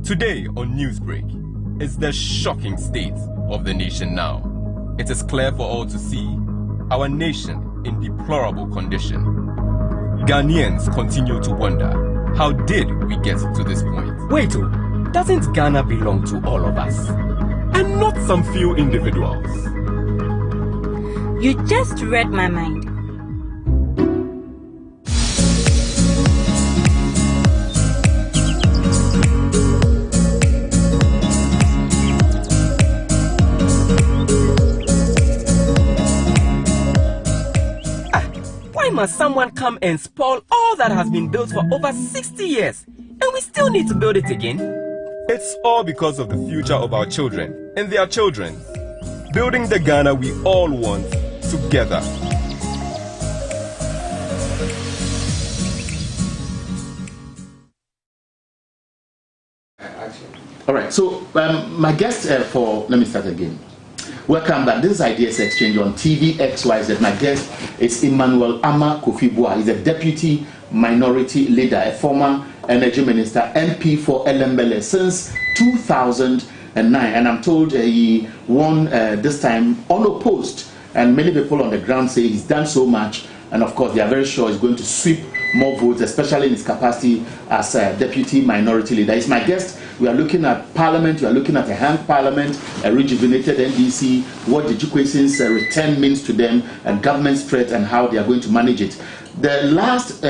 Today on Newsbreak is the shocking state of the nation now. It is clear for all to see our nation in deplorable condition. Ghanaians continue to wonder, how did we get to this point? Wait, doesn't Ghana belong to all of us? And not some few individuals. You just read my mind. Why must someone come and spoil all that has been built for over 60 years and we still need to build it again? It's all because of the future of our children and their children. Building the Ghana we all want together. All right, so my guest let me start again. Welcome back. This is Ideas Exchange on TV XYZ. My guest is Emmanuel Ama Kofi-Boah. He's a deputy minority leader, a former energy minister, MP for Elembele since 2009. And I'm told he won this time unopposed. And many people on the ground say he's done so much. And of course, they are very sure he's going to sweep more votes, especially in his capacity as a deputy minority leader. He's my guest. We are looking at Parliament. We are looking at a hanged Parliament, a rejuvenated NDC, what the Jukwesins return means to them, and government threat and how they are going to manage it. The last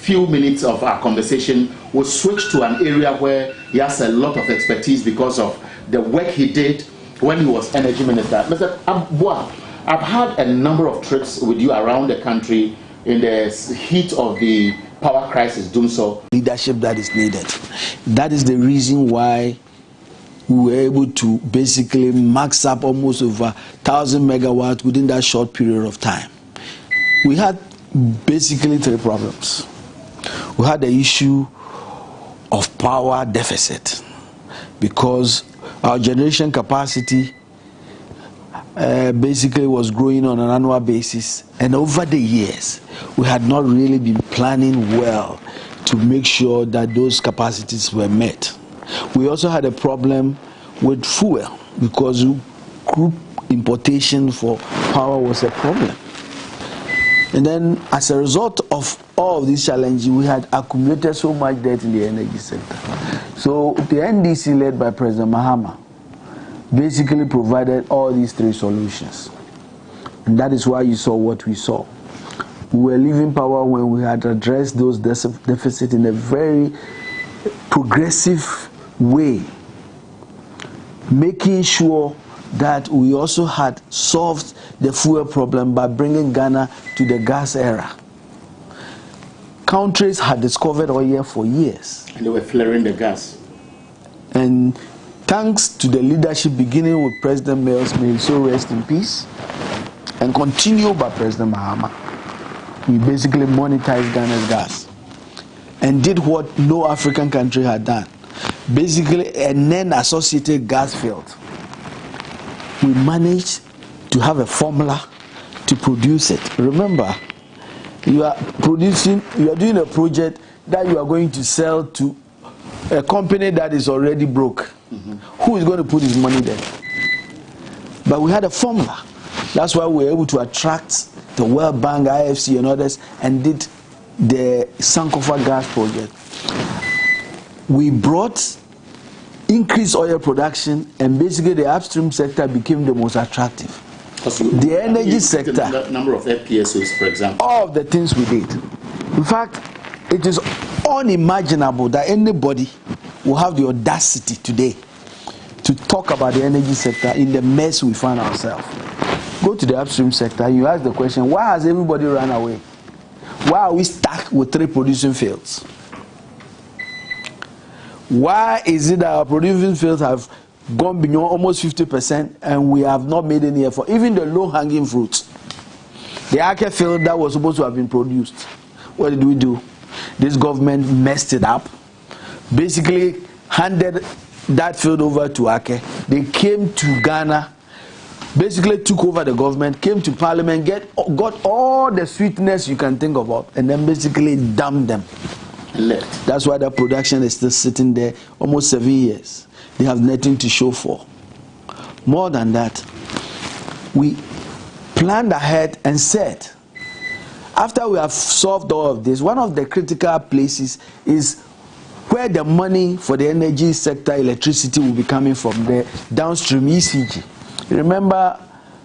few minutes of our conversation will switch to an area where he has a lot of expertise because of the work he did when he was energy minister. Mr. Boah, I've had a number of trips with you around the country in the heat of the power crisis, Dumso. Leadership that is needed. That is the reason why we were able to basically max up almost over 1,000 megawatts within that short period of time. We had basically three problems. We had the issue of power deficit because our generation capacity basically was growing on an annual basis, and over the years we had not really been planning well to make sure that those capacities were met. We also had a problem with fuel because group importation for power was a problem. And then as a result of all of these challenges, we had accumulated so much debt in the energy sector. So the NDC led by President Mahama basically provided all these three solutions. And that is why you saw what we saw. We were leaving power when we had addressed those deficits in a very progressive way, making sure that we also had solved the fuel problem by bringing Ghana to the gas era. Countries had discovered oil for years. And they were flaring the gas. And thanks to the leadership beginning with President Miles, may he so rest in peace, and continued by President Mahama, we basically monetized Ghana's gas and did what no African country had done. Basically, a non-associated gas field. We managed to have a formula to produce it. Remember, you are doing a project that you are going to sell to a company that is already broke. Who is going to put his money there? But we had a formula. That's why we were able to attract the World Bank, IFC and others, and did the Sankofa gas project. We brought increased oil production, and basically the upstream sector became the most attractive. The energy sector, the number of FPSOs, for example. all of the things we did. In fact, it is unimaginable that anybody will have the audacity today to talk about the energy sector in the mess we find ourselves. Go to the upstream sector, you ask the question, why has everybody run away? Why are we stuck with 3 producing fields? Why is it that our producing fields have gone beyond almost 50% and we have not made any effort? Even the low-hanging fruits. The Ake field that was supposed to have been produced, what did we do? This government messed it up, basically handed that field over to Ake. They came to Ghana, basically took over the government, came to Parliament, got all the sweetness you can think about, and then basically dumped them. left. That's why the production is still sitting there almost 7 years. They have nothing to show for. More than that, we planned ahead and said, after we have solved all of this, one of the critical places is where the money for the energy sector, electricity, will be coming from, the downstream ECG. Remember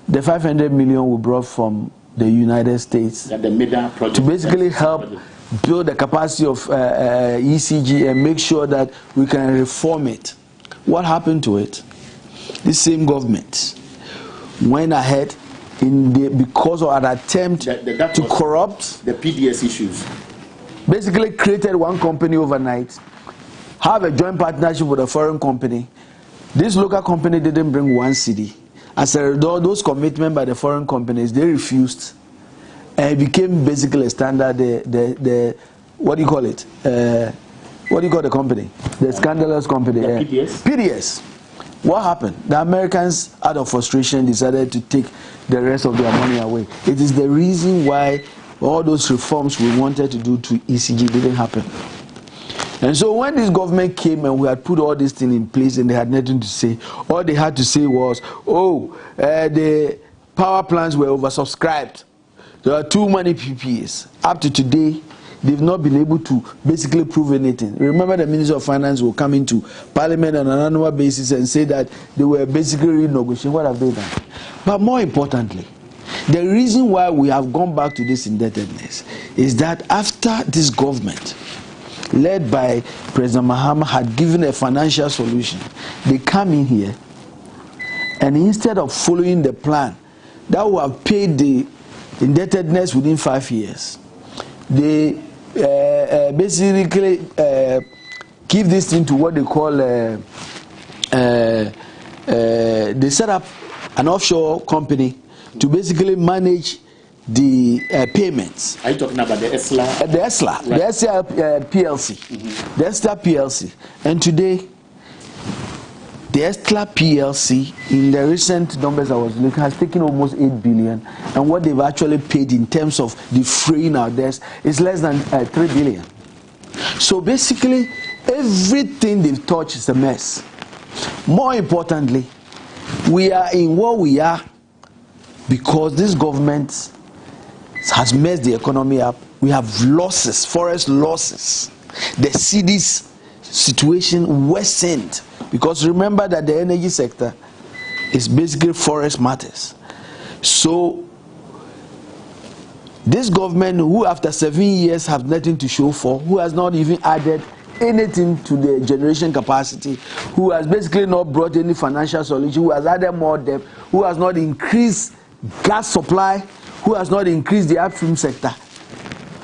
the 500 million we brought from the United States to basically help build the capacity of ECG and make sure that we can reform it. What happened to it? This same government went ahead because of an attempt to corrupt the PDS issues. Basically created one company overnight, have a joint partnership with a foreign company. This local company didn't bring one cedi. As a result, those commitments by the foreign companies, they refused. And it became basically a standard, what do you call it? What do you call the company? The scandalous company. PDS? PDS. What happened? The Americans, out of frustration, decided to take the rest of their money away. It is the reason why all those reforms we wanted to do to ECG didn't happen. And so when this government came and we had put all these things in place and they had nothing to say, all they had to say was, the power plants were oversubscribed. There are too many PPAs. Up to today, they've not been able to basically prove anything. Remember, the Minister of Finance will come into Parliament on an annual basis and say that they were basically renegotiating. What have they done? But more importantly, the reason why we have gone back to this indebtedness is that after this government, led by President Mahama, had given a financial solution, they come in here and instead of following the plan that will have paid the indebtedness within 5 years, they basically give this thing to what they call they set up an offshore company to basically manage the payments. Are you talking about the ESLA? The ESLA, right. The ESLA PLC. The ESLA PLC. And today, the ESLA PLC, in the recent numbers I was looking, has taken almost 8 billion. And what they've actually paid in terms of defraying our debts is less than 3 billion. So basically, everything they've touched is a mess. More importantly, we are in what we are because this government has messed the economy up. We have losses, forest losses. The city's situation worsened because remember that the energy sector is basically forest matters. So this government, who after 7 years have nothing to show for, who has not even added anything to the generation capacity, who has basically not brought any financial solution, who has added more debt, who has not increased gas supply, who has not increased the upstream sector,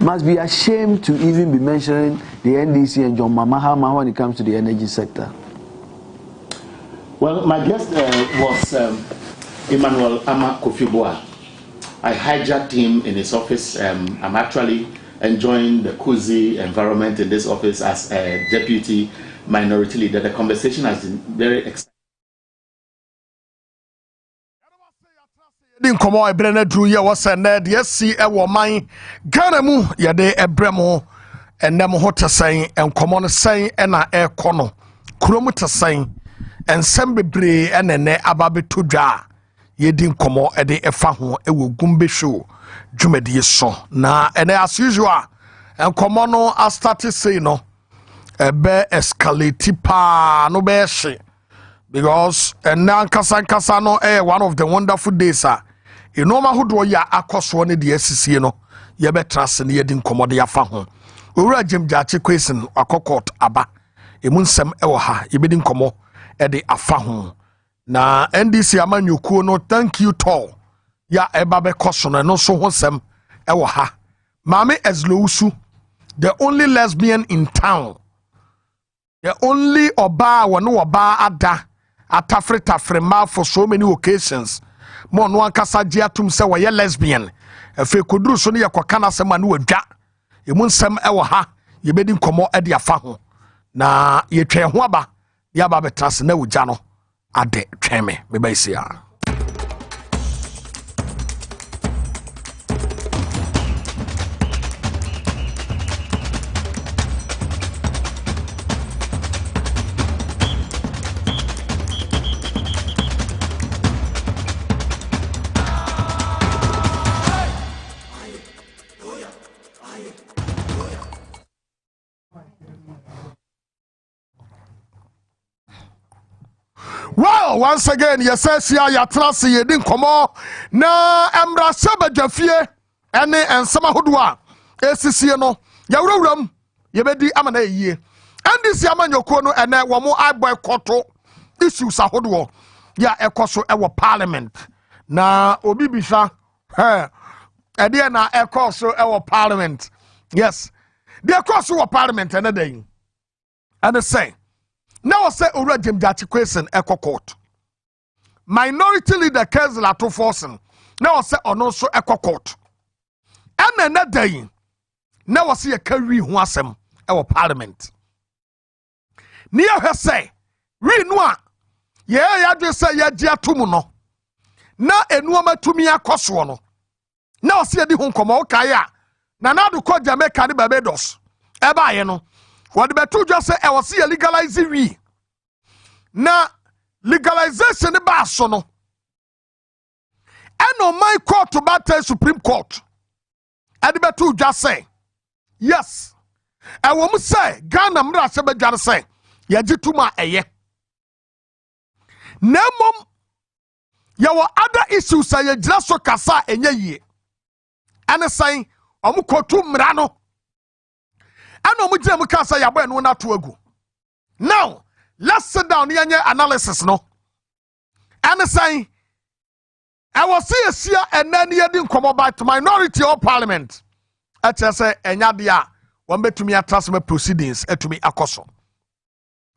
must be ashamed to even be mentioning the NDC and John Mahama when it comes to the energy sector. Well, my guest was Emmanuel Ama Kofi-Boah. I hijacked him in his office. I'm actually enjoying the cozy environment in this office as a deputy minority leader. The conversation has been very exciting. Din komo ebrene dru ye wo se na de si e wo man Ghana mu ye de ebremo enem ho tesen enkomo no sen e na e kono kurom tesen ensem bebre enene ababeto dwa ye din komo e de efa ho e wo gumbe show dwumadi so na ene as usual enkomo no a start say no ebe escalate pa no be hye because ena nkasa no one of the wonderful days Inoma hudo ya akoso ne de asisie no ye betrase ne yedi nkomode ya fa ho owura jemgyache question akokot aba emu nsem ewo ha ye bedi nkomo e de afa ho na NDC amanyukuo no thank you tall ya eba be koso no so ho sem ewo ha Mame Ezlowusu, the only lesbian in town, the only oba wano oba ada atafre ma for so many occasions. Mo no ankasa gye atum se wo ye lesbian efe koduru so ne yakoka na sema no wadwa emu nsem e wo ha ye bedi nkomo e de afa ho na ye twen ho aba ya ba betrase na wugya no ade twen me ba isia Well, once again, yes, ya trust ye din komo na emra sabadwafie ene ensama hodwa esisie no ya wurawuram ye bedi amana yie and this yamanyoko no ene wo mo boycott issues ahodwo ya ekoso ewo parliament na obi bisa ede na ekoso ewo parliament. Yes, the ekoso wo parliament ene den and say now say ora jemjati question echo court. Minority leader Kezla to forcing. Now say ono so echo court. And another day. Now see a carry who asem our parliament. Near her say, we noa. Ya just say ya dia tumuno. Na enuama tumia koswono. Now see the home come kaya. Na na do call Jamaica ni Barbados. Eba ye no. What the betu just say I was see legalizing we. Na legalization ba so no. And on my court to battle Supreme Court. And the betu just say yes. I will say Ghana mra se be dware say ya gituma eye. Nemom ya wo other issues say ya gira so kasa enye yie. And say omukotu mra no. And no mujina mukasa ya boy no na to agu. Now, let's sit down here analysis no. And say I was see and then you didn't come about to minority or parliament. I just say enya dia one bet to me transfer proceedings to me akoso.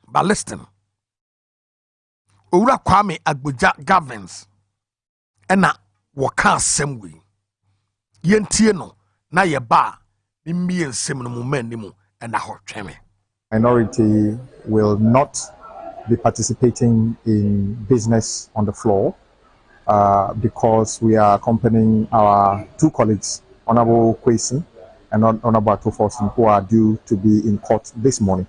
But listen. Ura Kwame Agboja governs ena waka same way. Yentie no na ye ba Minority will not be participating in business on the floor because we are accompanying our two colleagues, Honorable Kwesi and Honorable Atoforson, who are due to be in court this morning.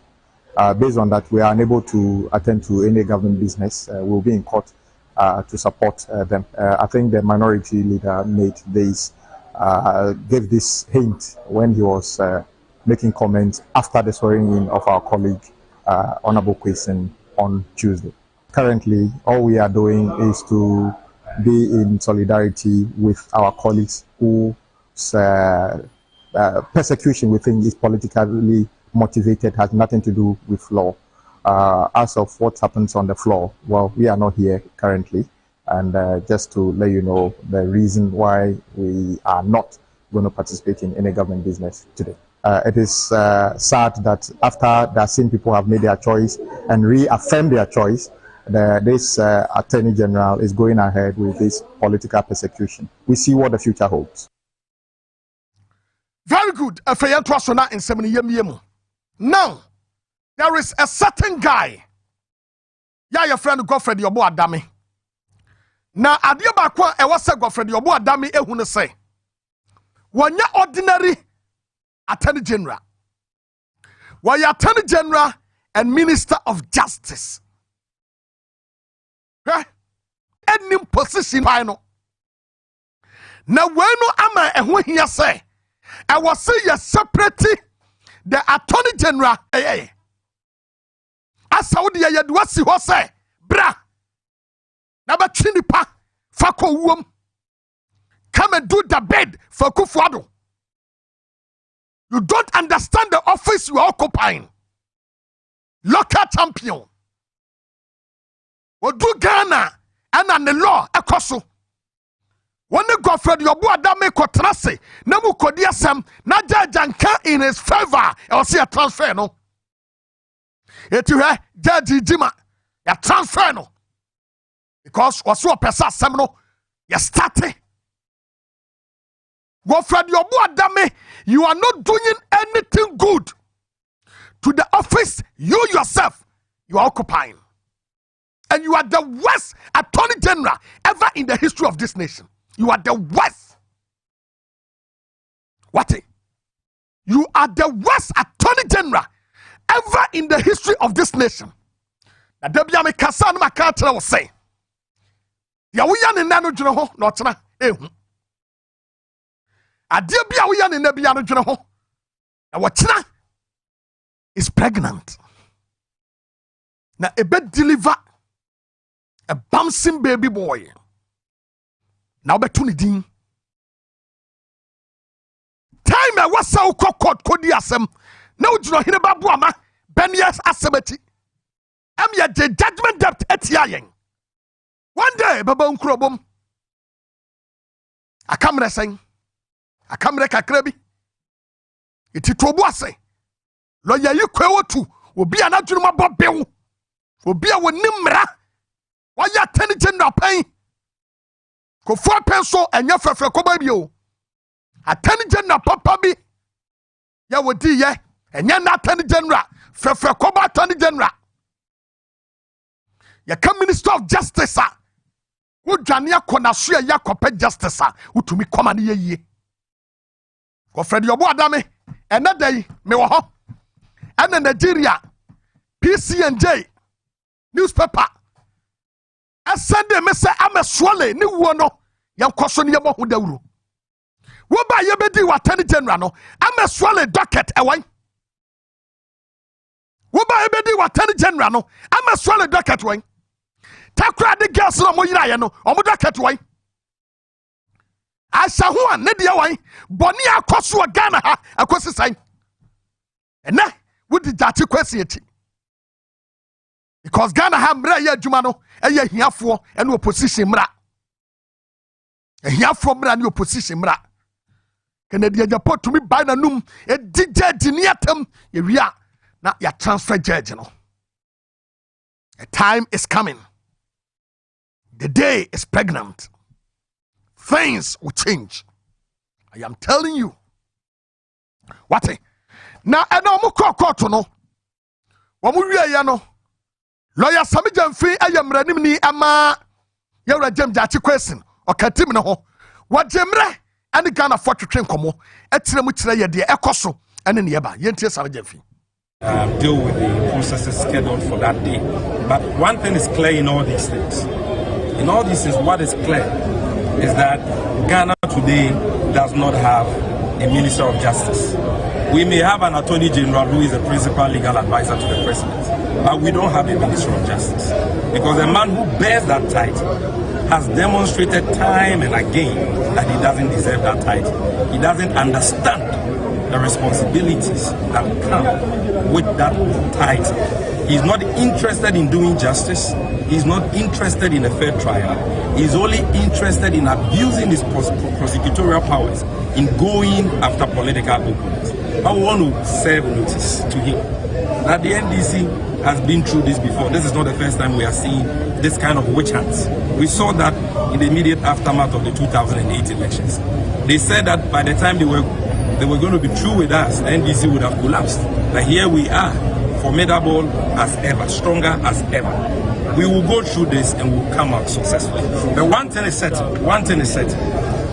Based on that, we are unable to attend to any government business. We'll be in court to support them. I think the minority leader made this gave this hint when he was making comments after the swearing in of our colleague, Honorable Kwesi, on Tuesday. Currently, all we are doing is to be in solidarity with our colleagues whose persecution we think is politically motivated, has nothing to do with law. As of what happens on the floor, well, we are not here currently. And just to let you know the reason why we are not going to participate in any government business today. It is sad that after the same people have made their choice and reaffirmed their choice, this Attorney General is going ahead with this political persecution. We see what the future holds. Very good. Now, there is a certain guy. Yeah, your friend Godfrey Yobo Adami. Na adia bakwa e wose Godfrey Yobo Adami ehunu say wonya ordinary Attorney General, wonya Attorney General and Minister of Justice. Any position final. Na wenu ama ehun hia say I was say you separate the Attorney General Saudi ya duasi ho say bra na ba twinipa fako wom come and do the bed for Kufuado. You don't understand the office you are occupying. Local champion. What do Ghana and the law ekoso. When the Godfrey Yobo Adame kotrase na mu kodia sam na judge in his favor or see a transfer no. Etu he judge Jima ya transfer no. Because wasu opesa sam no ya start. Godfrey Yobo Adame, you are not doing anything good to the office you yourself you are occupying. And you are the worst Attorney General ever in the history of this nation. You are the worst. What? You are the worst Attorney General ever in the history of this nation. Na debiame kasa no makatra will say. Ya wuya ne nanu dwene ho na otena ehu. Ade bia wuya ne nabia no dwene ho. Na wotena is pregnant. Na ebe deliver a bouncing baby boy. Now be tuni din. Time I was so court kodi asem. No do not hear about Buama. Ben yes asemeti. Am ya the judgment depth etiayen. One day, Baba Unkrobum. A camera saying, a camera kakrebi. It is Tobuase. Lawyer you to will be an adjunma bob bill. Will be a nimra. Why ya ten general pain? Go 4 pencil and your for Cobabio. A 10 general papa be. Ya would ye, and ya not 10 general. For Coba 10 general. Ya come Minister of Justice, sir. Who Jania Konasuya Yakope Justice, sir. Who to me come and ye. Go Fred your boy, damn another day, me wa and in Nigeria, PCNJ newspaper. I said them say I'm a swallow, new one, young question your who the rule. What by your bedi wa 10 general? No, I'm a swallow docket away. What by your bedi wa 10 general? No, I'm a swallow docket way. Takra the girls no mo yira no, omo docket way. Asa ho an ne de way, boni akoso Ghana ha, akosi sign. And na would the jati kwesi because Ghana ha mra ya adwuma no eye hiafo and opposition mra. Hiafo mra ni opposition mra. Canada Japan to me by na num e judge ni atam ye wia na ya transfer judge no. A time is coming. The day is pregnant. Things will change. I am telling you. What? Now, I know court no. Wamu ya no. Lawyer Sami Jamfi ayam ranim ni ama yawra jam jati question o katim no ho. Wa jemre ani Ghana for twetwe nkomo. Etire mu kire ye de ekoso ene ne yeba. Yentie Sami Jamfi. Deal with the processes scheduled for that day. But one thing is clear in all these things. In all these things, what is clear is that Ghana today does not have a Minister of Justice. We may have an Attorney General who is a principal legal advisor to the President, but we don't have a Minister of Justice. Because the man who bears that title has demonstrated time and again that he doesn't deserve that title. He doesn't understand the responsibilities that come with that title. He's not interested in doing justice. He's not interested in a fair trial. He's only interested in abusing his prosecutorial powers, in going after political opponents. I want to serve notice to him that the NDC has been through this before. This is not the first time we are seeing this kind of witch hunts. We saw that in the immediate aftermath of the 2008 elections. They said that by the time they were going to be through with us, the NDC would have collapsed. But here we are, formidable as ever, stronger as ever. We will go through this and we'll come out successfully. But one thing is certain,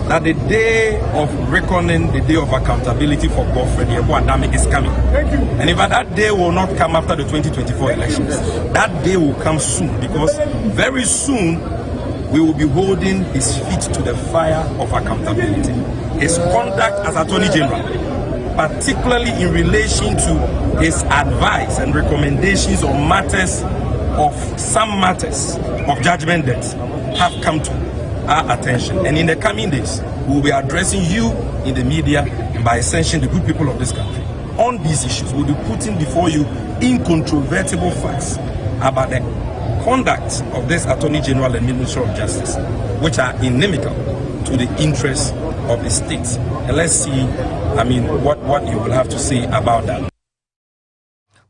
that the day of reckoning, the day of accountability for Godfrey Adame is coming. And if that day will not come after the 2024 elections, that day will come soon, because very soon we will be holding his feet to the fire of accountability. His conduct as Attorney General, particularly in relation to his advice and recommendations on some matters of judgment debts, have come to our attention. And in the coming days, we will be addressing you in the media and by extension the good people of this country on these issues. We'll be putting before you incontrovertible facts about the conduct of this Attorney General and Minister of Justice, which are inimical to the interests of the state. And let's see, what you will have to say about that.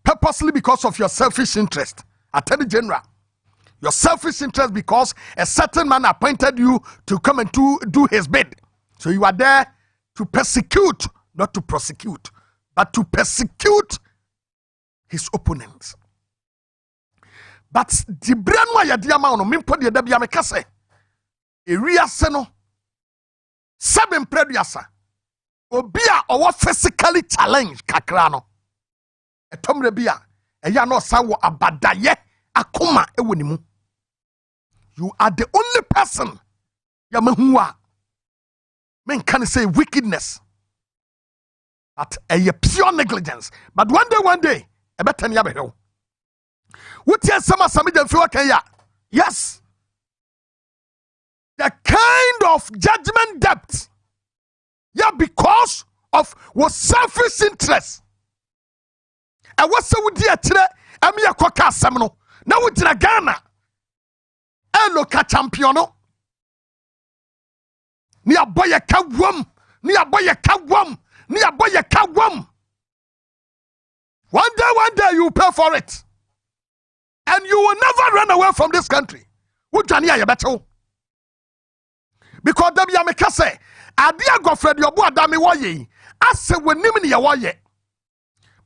Purposely because of your selfish interest, Attorney General. Your selfish interest because a certain man appointed you to come and do his bid. So you are there to persecute, not to prosecute, but to persecute his opponents. But the brand wa ya diama no mimpo de dabia me kase. Area se no seven preduasa. Obia owo physically challenged kakra no. Etomre bia eya no sa wo abadaye akoma ewo nimu. You are the only person ya mahua. Men can say wickedness. But a pure negligence. But one day, a better never hill. What yes, some of them feel okay, yeah. Yes, the kind of judgment depth. Yeah, because of was selfish interest. And what's the idea today? I'm here kwaka semno. Now we did a Ghana. Loka championo. Ni aboye kawum. Ni aboye kawum. Ni aboye kawum. One day you pay for it. And you will never run away from this country. Ujania ya beto. Because them ya make say, adia Godfred your boy adami waye. Ase we nimini ya waye.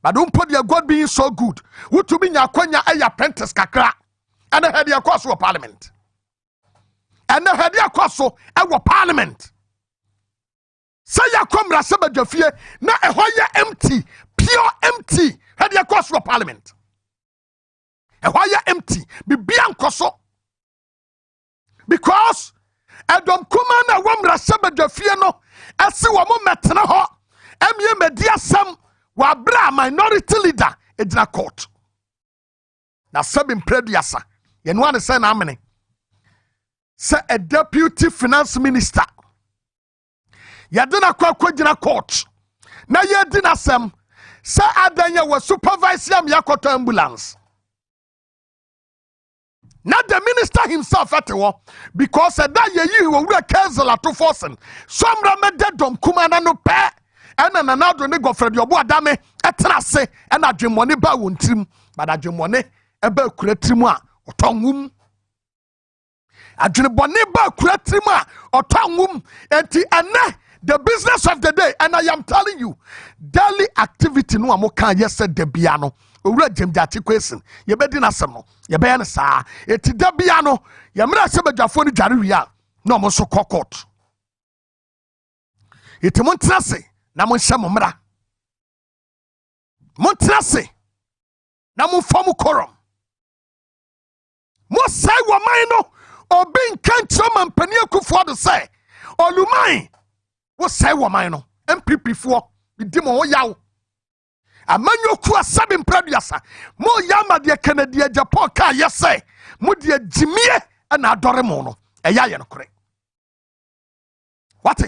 But don't put your God being so good. What to be your kwenya a apprentice kakra. And I had your course for parliament. And I had your course for parliament. Say ya come rasaba jafie na ehoya empty, pure empty. Had your course for parliament. Ehoya empty. Be biancoso. Because Adam Kumana wam rasaba jafie no. Asi wamo metna ho. Emye media sam. Wabra minority leader ejina court. Na sabim prediasa. Yen wan say na amene. Say a deputy finance minister. Yadina kwa jina court. Na yedina sem. Say adanya was supervise yam yakoto ambulance. Not the minister himself at all, because that ye will cancel at 2 forcing. Some ramade dom kumana no pe. And another nigga Fred your boy dame etrase and a dream money ba wontim but a dream money ebe kuretrimu a otongum a dream money ba kuretrimu a otongum enti ane the business of the day. And I am telling you daily activity no amoka yese de biano owura jemjati question ye be di nasem no ye be na saa eti de biano ye mra se badwafo ni dware wi a no mo so court eti mo ntrase na mo nhyɛ mo mra mo trase na mo fam korom mo sai wo man no obi nkankyerɛ man pani akufo do sɛ oluman wo sai wo man no MPP fo di mo yaw amanyoku asabe mpraduasa mo yama de Canada Japan ka yesɛ mo de jimie na adore mo no ɛya yɛ no kore what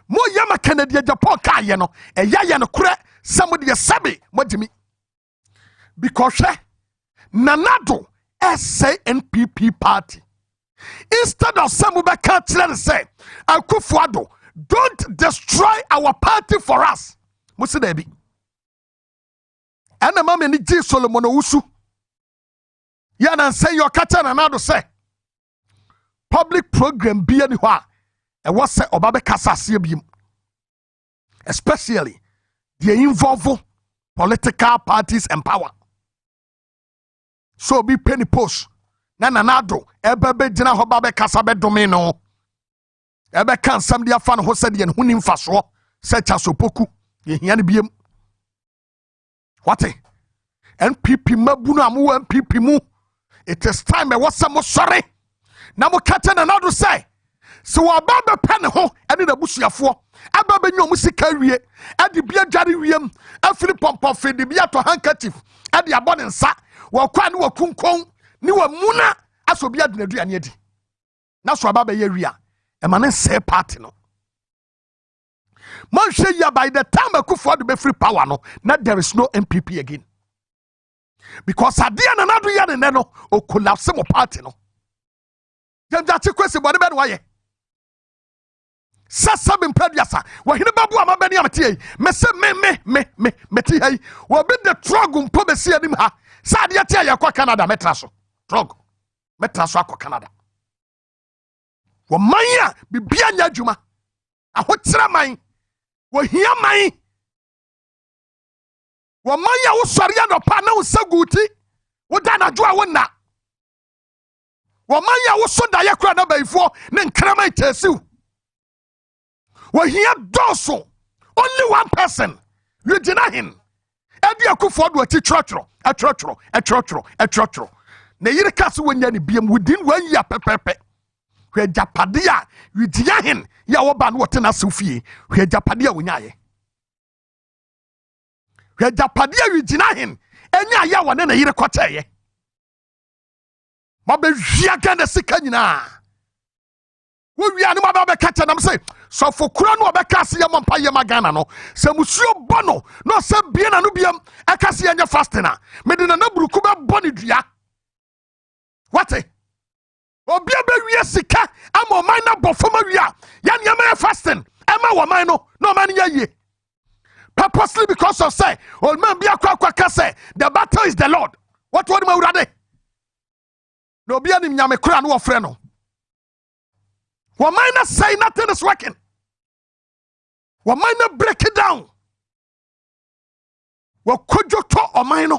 mo yama Canada Japan ka ye no eya ye no kure somebody sabe modimi because nanado SNPP party instead of some be ka kire say Akufo-Addo don't destroy our party for us mo se da bi ana mama ni G Solomon Owusu ya na say your kata nanado say public program bi ani ho a e was say obabe kasase biem especially they involve political parties and power so be penny post na nanado ebebe gina ho babe kasa be dome no ebe kan sam dia fa no ho se de huni mfaso se cha sopoku ye hia ne biem what NPP mabunu amu NPP mu it is time e was some sorry na mo kata nanado say so wababa pen ho ene na busuafo ababa nyo musika wie ade bia dware wiem afiri pompo fede bia to handkerchief ade abone nsa wakwa ne wakunkon ne wamuna aso bia de naduane adi na so ababa ye wia e ma ne se party no man hwe ya by the time Akufo-Addo be free power no na there is no MPP again because adia na nado ya ne no o collapse mo party no jamjati kwesi bode be no waye Sasa bimprediasa wahine babu amabani amtie mese me ti hai wo be the trog mpo be si anim ha sa de atia yakwa Canada metraso trog metraso akwa Canada wo manya bibia nya adwuma ahotira man wo hia man wo manya wo sori ya no pa na wo saguti wo da na dwo a wo na wo manya wo so da yakra na baifo ne nkrama itasiu we hear doso only one person you deny him edi Akufo-Addo ati trotro na yire kase wonya ne biem within 1 year pepepe hwe japade a you deny him ya wo ba no wote na sofie hwe japade a wonya ye hwe japade a you deny him enya ya wone na yire kwata ye ma be hwia ga na sika nyina we are no be catch am say so for kura no be kase yam mpa yam Ghana no se musuo bono no se bie na no biam e kase anya fasting na me de na buruku be boni dua what obi be wie sika ama man na bofoma wia ya ne am fasting ama wo man no man ya ye purposely because of say old man be akwa say the battle is the Lord. What word ma urade no bia ni nyame kura no wo frɛ no. Why not say nothing is working? Why not break it down? What could you talk or mine?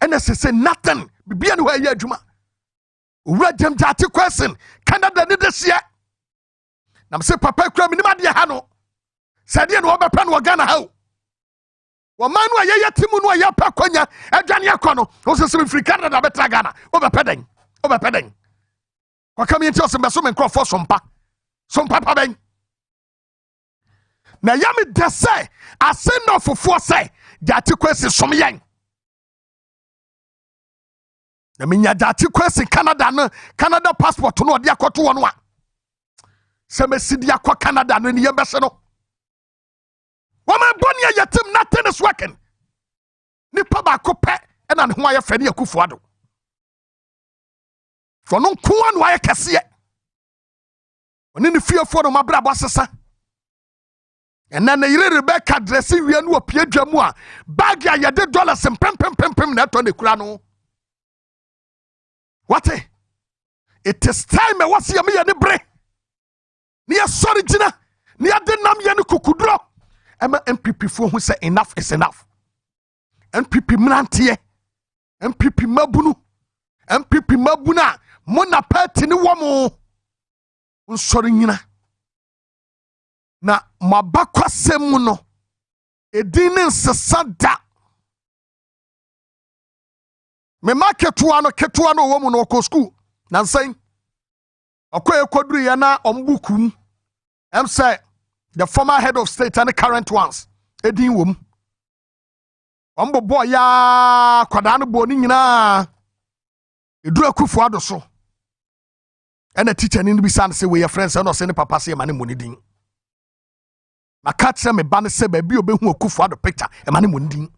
And as I say nothing, be anywhere here, Juma. Read them that question. Canada did this year. Nam say Papa Cram in Madia Hano. Said you know about Pan Wagana how. Why man were ya Timun ya Paconia, and Jania Cono, also some free Canada better Ghana, over pedding. Come into us and some crop for some papa bang. Now, yami de say, I say no for say, that question some young. I mean, ya that question Canada passport to know the aqua to 1. Some see the aqua Canada and the ambassador. Woman, Bonia, your team, nothing is working. Nipa cope and on why a Fenny Kufuado. For no kuan why kase on in the fear for my brother sasa and then Rebecca dressing we no pie dwamu a bag ya ye $dollars and pem na to ne kura no what it is time e wase ya me ye ne bre ne sorry gina ne ade nam ye ne kukudro ema MPP fo hu say enough is enough MPP mrantie MPP mabunu MPP mabuna Mona party ni womo nsori nyina na mabakwa semu no edin nsesa da me marketua no womo no ko school na nsan akoye koduru ya na ombukum am say the former head of state and the current ones edin wom ombobo ya kwada no bo ni nyina edura kufu ado so. And a teacher in the son say we are friends and not send papa say money money ding. My cat say me ban say baby obe hu okufu the picture e money money ding.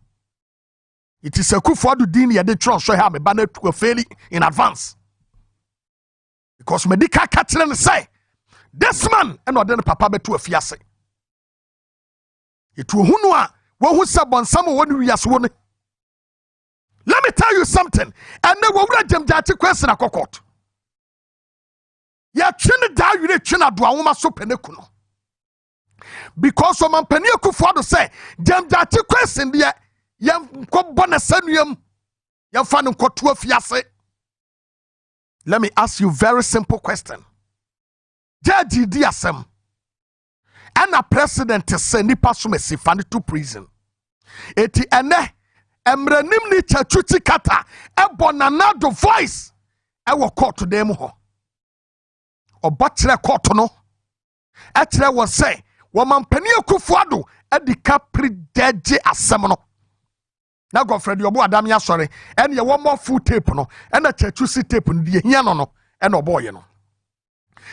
It is a kufu ado din ya de tron so ha me ban to fairly in advance. Because medical cat say this man and not then papa be to afiase. It will hunu a wo hu say bonsam woni wiase wo ne. Let me tell you something. And then we will them that question akokot. Ya twene da yure twene do awoma so peneku no because man peneku for do say dem that question there yam ko bona sanuam yam fa no koto afiase. Let me ask you very simple question. Judge di asem and a president say nipa so mesi fa to prison eti ene emranim ni chachuti kata ebonana do voice e wo court dem ho obatere court no etere wo say woman pani akufuado edika predeje asem no na Godfrey obo adam ya sori ene ye wo mo full tape no ene chachusi tape no de hia no ene oboye no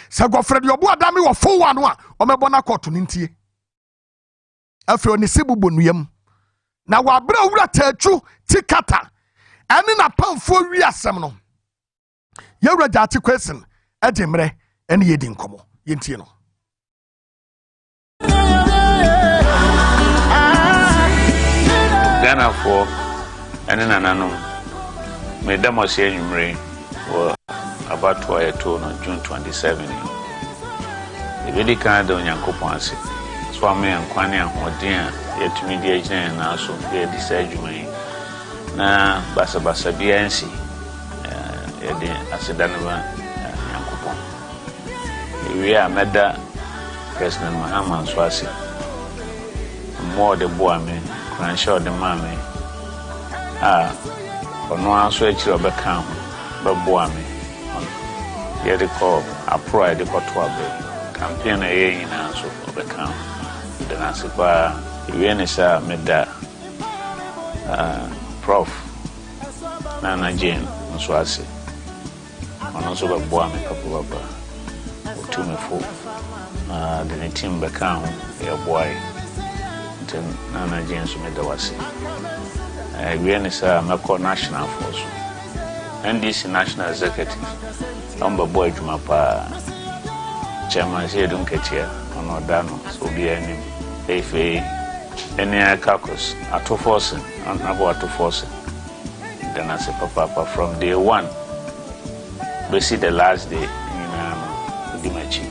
sa Godfrey obo adam wo full one a o mebo na court no ntie afi oni sibubu nuyam na wabra wura tachu tikata ene na pamfo wi asem no ye wura jati question edimre ene yedi nkomo yentie no Ghana for ene nananom me damos yenumre wo about to no June 27 ebedi Canada onyankopon ase so ame ankwane ahoden a yetumi di agina na so ye di sajumai na basa bia nsi yedi asedanwa nyankopon we are meda President Mahama so ase more the boy me Ranshaw the mammy. But no answer to a beckham, but boami. Yet the call a pride the potwabe, campaign a year in answer of the count. Then I said, by Vienna, made that Prof. Nana Jane, Swasi. And also a boami, Papa. to me for the team back home, your boy. Nana James Medawasi. We are Mako National Force. NDC National Executive. I'm a boy to my pa. Chairman here don't get here on Odano. So be any if any caucus at 2 force and about 2 force. Then I say Papa from day 1. We see the last day in Dimachi.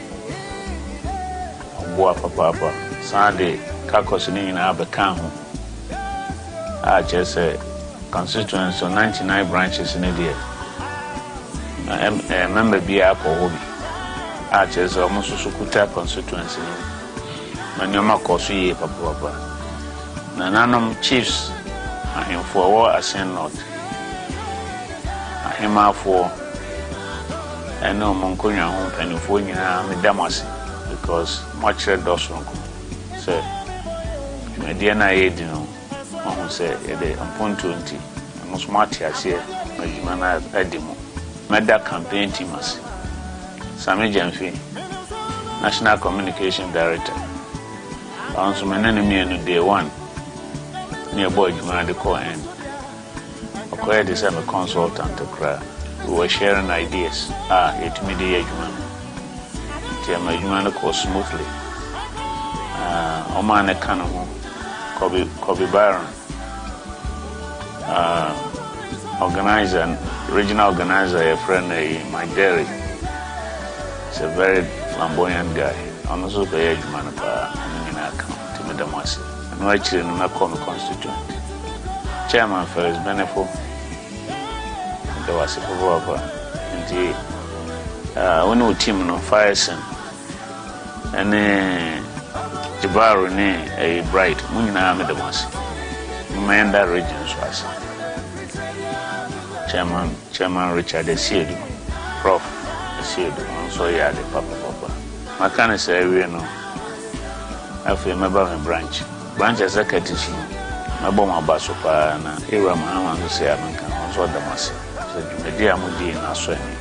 Boy Papa Sunday. Caucus in Abacan. I just say constituents of 99 branches in India. A member be up or hobby. I just almost Sukuta constituency. Manoma Kosi, Papa. Nananum chiefs are him for war as in not. I him out for and no Monconia home and for Midamasi because much red doesn't say. My dear Naid, who said, upon 20, and was much as here, my Jumana Edimo, made that campaign team as Sammy Jamfi, National Communication Director. Also, my enemy in day 1, near boy Jumana the Cohen. Acquired this I'm a consultant to cry. We were sharing ideas. It media Jumana. My Jumana goes smoothly. Oman Economo. Kobe Byron, organizer, regional organizer, a friend, Mike Derry. He's a very flamboyant guy. I'm also the age man of Mugabe Maase. And actually, I'm not called constituent. Chairman for his benefit. There was a proverb. And when we team on fire, and Jibaro a bright, Munina Mugabe Maase. Manda regions was Chairman Richard Esiedu, Prof. Esiedu, so yeah, the Papa. My can say, you know, I feel my branch executive, my bomb basopa, and Era Mahama to say, I'm also the Masse. So, the dear Mudi in Australia.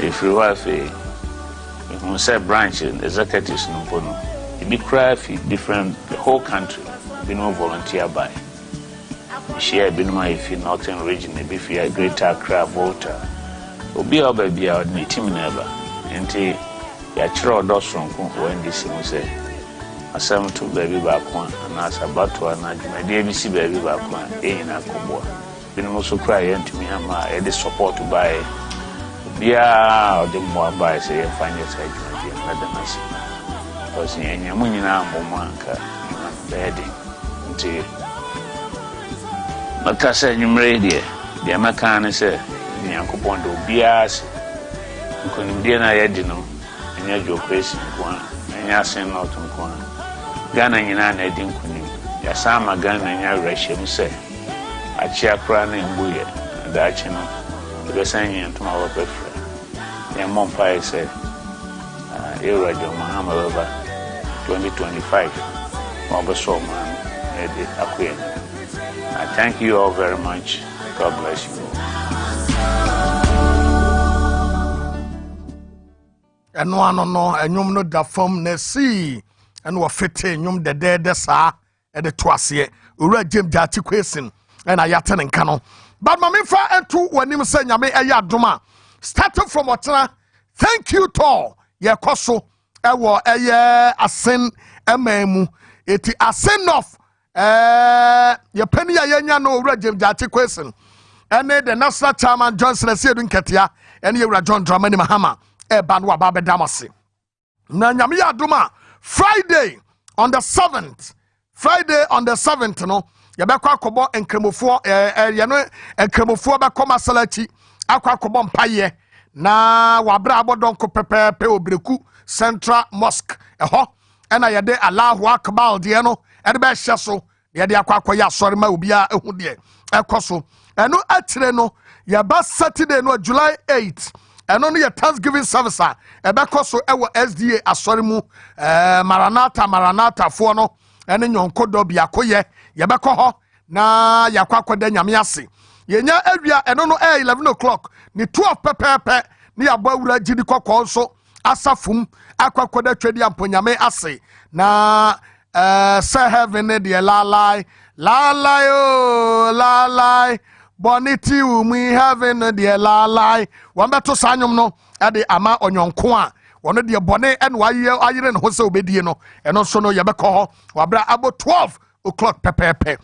If you have a say branch executives no bono, it be crafty different the whole country, be no volunteer by. Share be no if in northern region, be for Greater Accra, Volta, or be our baby out in team never. Until ya chiro dos from when this say, a 72 baby back one, and as about to an my DBC baby back one, in a combo. Be no so cry to me, I'm a support to buy. Yeah, the more by say find yourself because in your money now, Momanka, bedding until Macassa, you radio, the American say, the Yankopondo Bias, you couldn't be an Ayadino, and your joke crazy one, and you're saying not on corner. Ghana in an Edding Kunim, Yasama gun and your ration say, I cheer crown in Buya, and that channel, the saying to my preference. And Mompire said, Radio Mahama over 2025, Mobasol man, I thank you all very much. God bless you. And one no, and you know the form Nessie, and we're fitting you the dead, sir, at the Twasie, Ura Jim Jati question, and I yatten and canon. But Mamifa and two when him say Yame Ayaduma. Starting from Watana, thank you to all. Ye koso, ewo asen ememu. Eti asen of ye penny ya no rejim jati question. And the national chairman Johnson Seedun Ketia, and ye John Dramani Mahama, banwa babe damasi. Na nyamiya duma Friday on the 7th. Friday on the 7th, no, ye bekwa kobo enkremofuo ye no enkremofuo be koma salachi. Akwa kobo mpaye na wabra abodonko pepepe obreku Central Mosque eho ena yede Allahu Akbar de no ede be hye so yede akwa ya sori ma obia ehu de ekoso eno atire no ya ba Saturday no July 8 eno no ya Thanksgiving service ebe koso ewo SDA asori mu Maranatha fo no ene nyonko do bia koye ye be ko ho na yakwa kwada nyame ase yenya awia eno no 11 o'clock ni 12 pepepe ne yɛabɔ awura gyidi kɔkɔɔ nso asafum akwakoda twedi amponyame ase na sɛ heaven ne deɛ lalai o lalai boniti umi heaven ne deɛ lalai wɔn bɛto saa nnwom no ɛde ama ɔnyɔnko a wɔn deɛ bɔne ɛna ayere ne ho sɛ obɛdie no ɛno nso no yɛbɛkɔ hɔ wabra abo 12 o'clock pɛpɛɛpɛ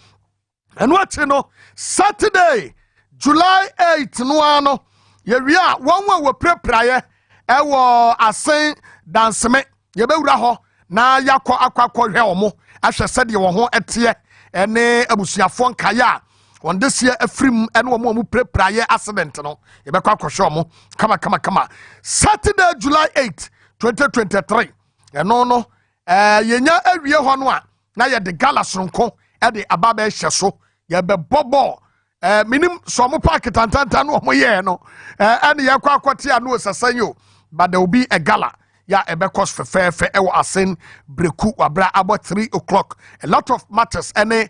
ɛno akyi no Saturday July 8 no ano yɛwie a wɔn a wɔpirapraeɛ ɛwɔ asen danseme yɛbɛwura hɔ na yakɔ akɔ hwɛ wɔn ahwɛ sɛdeɛ wɔn ho ɛteɛ ɛne abusuafoɔ nkaeɛ a wɔn de seɛ afirim ɛne wɔn a wɔpirapraeɛ accident no yɛbɛkɔ akɔhwɛ wɔn kama Saturday July 8 2023 ɛno no yɛnya awie hɔ no a na yɛde gala soronko ɛde aba bɛhyɛ so yɛbɛbɔ bɔɔl minim so mo park tantanta no mo yɛ no ɛne yɛkɔ akɔte a no sɛsɛn yo but there will be a gala ya ebekos fefefe ewo asen breku wabra about 3 o'clock a lot of matters any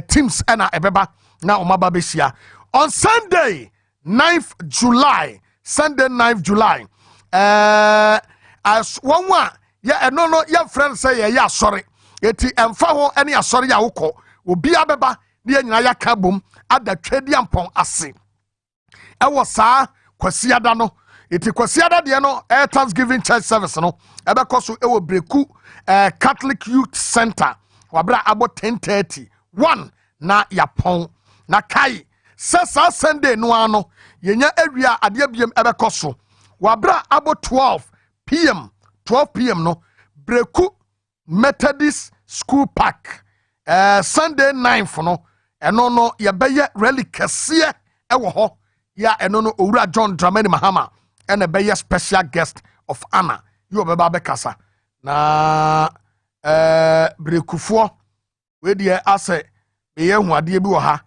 teams ena ebeba na omaba besia on Sunday 9th July as one ya no ya friend say ya sorry eti emfa ho ene asori ya wokɔ obi abeba ne nyina ya ka bom ada twedi ampon ase ewo saa kwasiada no iti kwasiada de no Thanksgiving church service no ebekɔ so ewo breku Catholic Youth Center wabra about 10:30 1 na yapon na kai sesa Sunday no ano yenya awia ade abiem ebekɔ so wabra about 12 p.m. no breku Methodist School Park Sunday 9th no eno no yebeye rally kese ewo ho ya eno no owura John Dramani Mahama and a be special guest of honor you obeba bekasa na brekufo we de ase be ye hu ade bi wo ha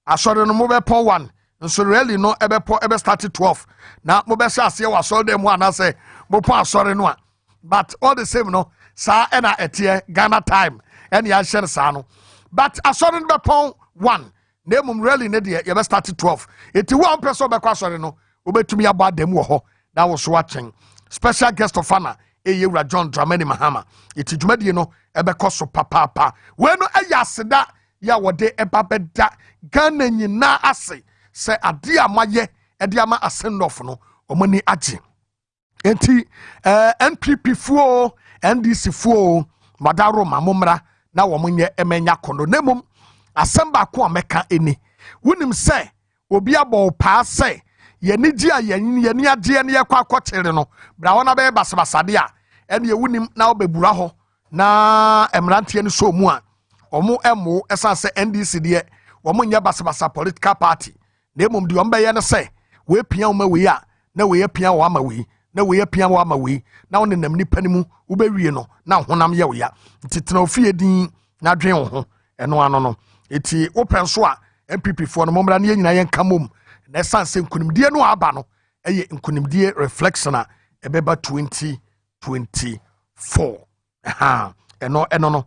asore no mo be pon 1 nso really no ebe start 12 na mo be se ase wa asore dem ana se mo pon asore no a but all the same no sa na etie Ghana time and ya share sa no but asore no be pon 1 na mum really ne de ye be start 12 eti one person be kwa asore no obetumi aba dem wo ho that was watching special guest of honor Ewura John Dramani Mahama eti dwumadie no ebekɔ so papa we no ayaseda ya wode eba beda Ghana nyina ase se ade amaye ede ama asendof no omani age enti NPP fuo NDC fuo madaro mamomra na womunye emenya kono nemum asemba ko ameka eni wunim se obi abɔ pa se yeni ji a yeni ade ne yakɔ akɔtere no bra wona be basabasade a ene yewunim na obebura ho na emrantie ne so mu a omo emo esa se NDC de omo nya basabasa political party na emom de omba ye ne se we pia oma we a na we pia wo ama we na we pia wo ama we na won nam nipa nimu wo bewie no na honam ye wo ya titena ofie din na dwen wo ho eno ano no eti wo penso a MPP for no momra ne nyina ye nkamom na sanse nkunimdie no aba no eye nkunimdie reflection a ebeba 2024 eno no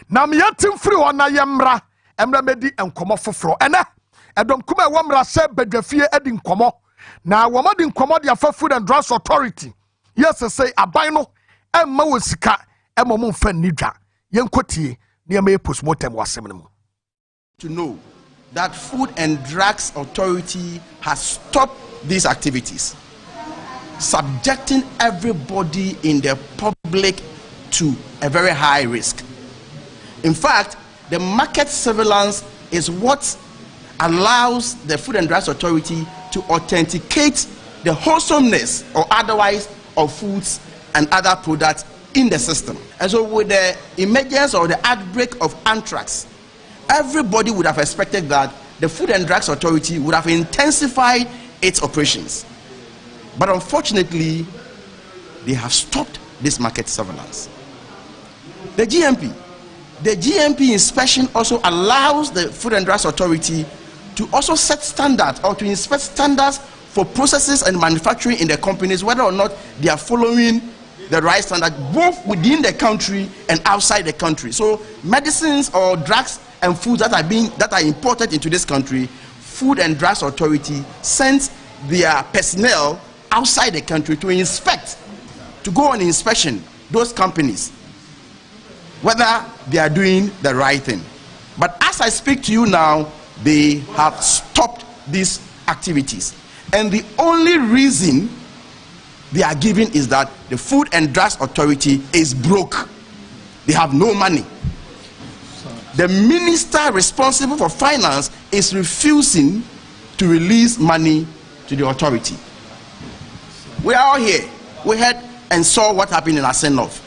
na me yatim free ona yemra emra medi enkomo foforo ene edom kuma e womra se badwafie edi nkomo na womadi nkomo de afa Food and Drugs Authority yes say aban no emma wosika emmo mfa nidwa yenkotie ne ema postmortem wasem no to know that Food and Drugs Authority has stopped these activities, subjecting everybody in the public to a very high risk. In fact, the market surveillance is what allows the Food and Drugs Authority to authenticate the wholesomeness or otherwise of foods and other products in the system. And so with the emergence or the outbreak of anthrax, everybody would have expected that the Food and Drugs Authority would have intensified its operations. But unfortunately, they have stopped this market surveillance. The GMP inspection also allows the Food and Drugs Authority to also set standards or to inspect standards for processes and manufacturing in the companies, whether or not they are following the right standard, both within the country and outside the country. So medicines or drugs and foods that are imported into this country, Food and Drugs Authority sends their personnel outside the country to inspect, to go on inspection those companies, whether they are doing the right thing. But as I speak to you now, they have stopped these activities. And the only reason they are giving is that the Food and Drugs Authority is broke. They have no money. The minister responsible for finance is refusing to release money to the authority. We are all here. We heard and saw what happened in Asenov.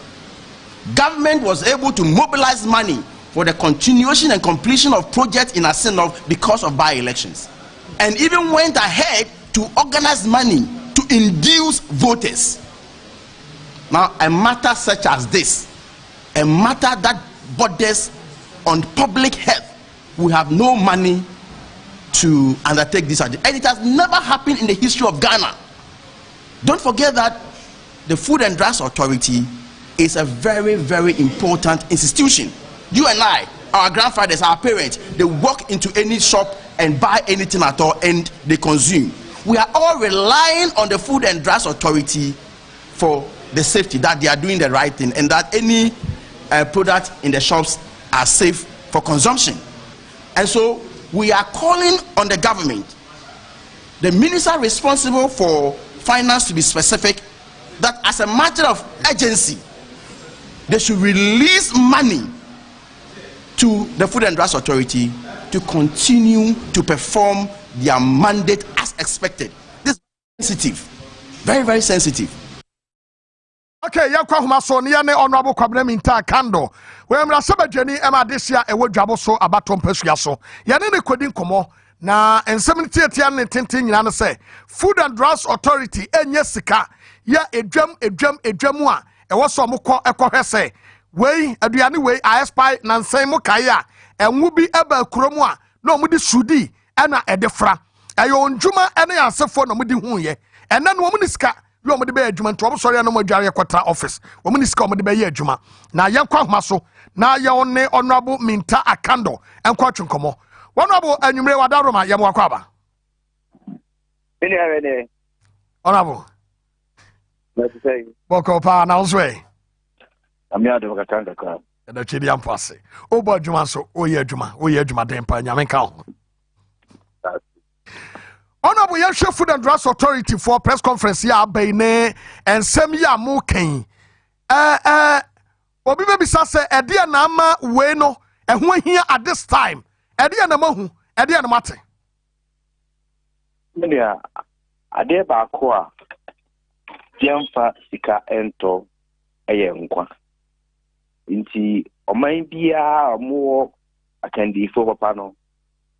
Government was able to mobilize money for the continuation and completion of projects in Asenov because of by-elections, and even went ahead to organize money to induce voters. Now, a matter such as this, a matter that borders on public health, we have no money to undertake this, and it has never happened in the history of Ghana. Don't forget that the Food and Drugs Authority is a very, very important institution. You and I, our grandfathers, our parents, they walk into any shop and buy anything at all and they consume. We are all relying on the Food and Drugs Authority for the safety, that they are doing the right thing, and that any product in the shops are safe for consumption. And so we are calling on the government, the minister responsible for finance to be specific, that as a matter of urgency, they should release money to the Food and Drugs Authority to continue to perform their mandate as expected. This is sensitive, very, very sensitive. Okay, yakwa huma so ne ne honorable Kwabena Minta Kando. We mra sabadwani ema desia ewo dwabo so abatom pasua so. Ya ne kodi nkomo na ensem tietia ne tenten nyina ne se Food and Drugs Authority enye sika ya edwam a ewo so mokọ ekohwe se wei aduane wei aspy na nsen mo kai a enwu bi eba kuromu a na omudi sudi ena edefra ayo ndwuma ene yasefo na omudi huye ena no omudi sika yo omudi be adwuma nto obsori na mo adware kwatra office omudi sika omudi be ye adwuma na yenkwa homa so na ye one honorable Minta Akando enkwa twinkomo honorable anwumre wadaroma ye mo akwaba ene honorable let's say boko pa na uzwe amia de wakatanga kwa na chidi ampase obo adwuma so oye adwuma den pa nyame ka ho. Honorable Yenshe Food and Drugs Authority for press conference ya abene ensem ya mo kan obi be bisa se ede na ama we no eho ahia at this time ede na mahu ede na mate media ade ba ko a jemfa sika ento eye nkwa nti oman bia omo akandi fo papa no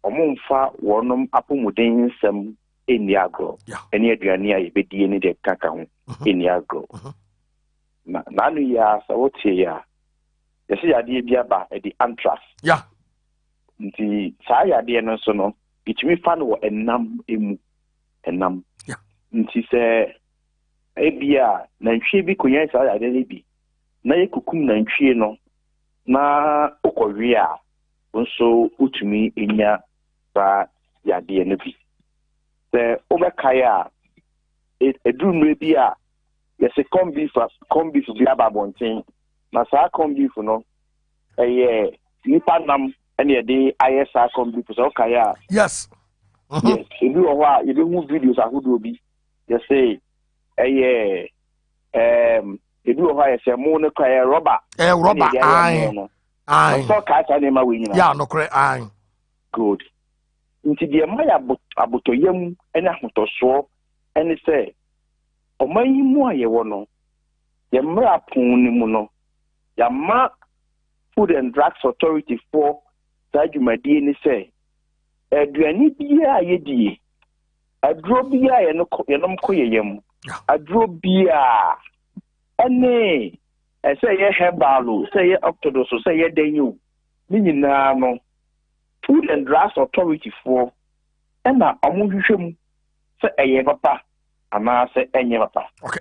omumfa wonom apomuden nsem eni agro eni aduane a yebedie ni de kaka ho eni agro na anu ya sawotie ya yesi yade bia ba edi anthrax nti saa yade no so no itimi fa no enam emu enam nti se ebia na nhwe bi konya saa yade ni bi na yekukum na nhwe no na okɔwe a nso utumi enya ba yade no bi se obɛkae a eduru bi a yɛse corn beef bi ababɔnten na saa corn beef no ɛyɛ nipa nam ɛne yɛde ayɛ saa corn beef so okae a yes ebi wɔ hɔ a yɛbɛhu videos ahodoɔ bi yɛse ɛyɛ ebi wɔ hɔ a yɛsɛ mo no kae rubber ai so ka ta ne ma we nyina ya no kre ai good nti de ma ya abotoyam ene ahotoso ene se oman yi mu ayewo no ye mra pon ni mu no ya ma Food and Drugs Authority for sajumadi ni se aduani bia yedie adro bia ye no koyeyam adro bia ene say ye herbal, say ye octodos, say ye denyu. Minina no Food and Drugs Authority for na amuhwehwem say eye papa ama say enye papa. Okay.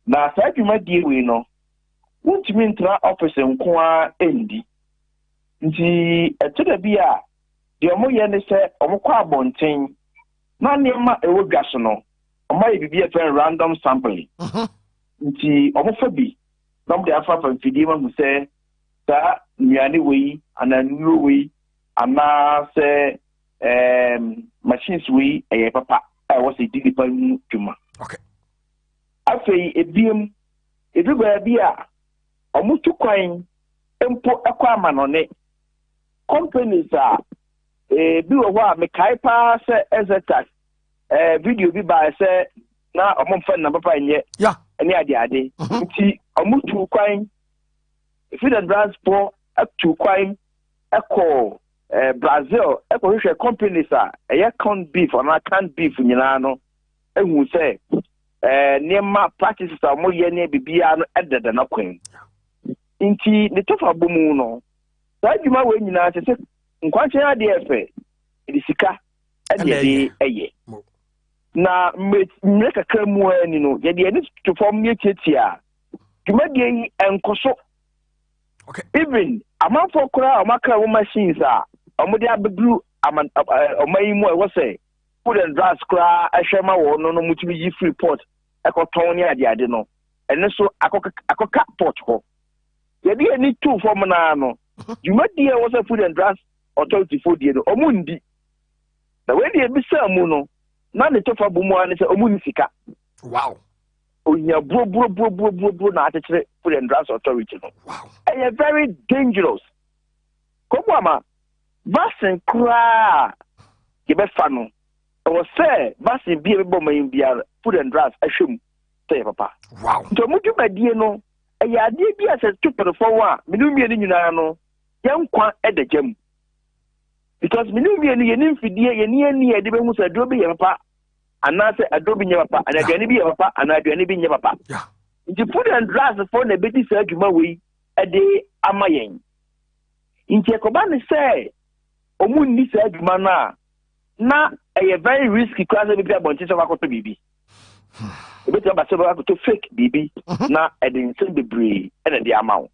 Na say dwumadie we no wontimi ntra office nko a endi. Nti eteda bia de omo ye ne say omo kwa abonten na nema ewo dwaso no my be a random sampling. Nti omofa bi na mo de afa fa mfidie ma mu say that nnuane wei ananuro wei ama say machines wei papa was a digital dwuma. Okay. Afei ebiem everywhere bi a omutu kwan empo ekwa amanone companies a bi wo a mekai pa say ezetax video bi ba say na omomfa na papa nye yeah any ade nti omutu kwan food and transport to kwan echo Brazil echo hwe companies a canned beef or not canned beef nyina no ehu say nema practices a mo ye ne bibia no edede na kwan nti ne tofa bomu no sa djuma we nyina se nkwanche ade efe edi sika ede eye na mme kakra mu ani no ye de ani to form ye tietia djuma de yi enkoso. Okay. Even amount for kura amaka machines a omode abedru omayimu e wo say food and drugs kura ahwema wo no mutumi yi free port ekoton ne ade no ene so akoka port ho ye de ani two form na no djuma de wo say food and drugs authority for de no omundi na we de bisa mu no na ne tofa bu mu an say omundi sika. Wow. Onya bro na atechere food and drugs authority no. Wow. And you're very dangerous. Komama vaccine kra ye be fa no. I was say vaccine bi e be my bia food and drugs ahwem say papa. Wow. So muju badie no e ya ade bi ase tupere for wa minu mi ni nyina no yankwa edagam. Because minu mi ni ye ni mfidie ye ni e de be hu say do be ye papa. Anase adobi nye papa anaduane bi ye papa anaduane bi nye papa. Yeah. The food and drugs for na bedi say adwuma we ade amayen. Nti ekoba ne say omu ni say adwuma na a very risky class bi abonti so akoto bibi. Ebeti ba so akoto fake bibi na edin sin bebre na de amawo.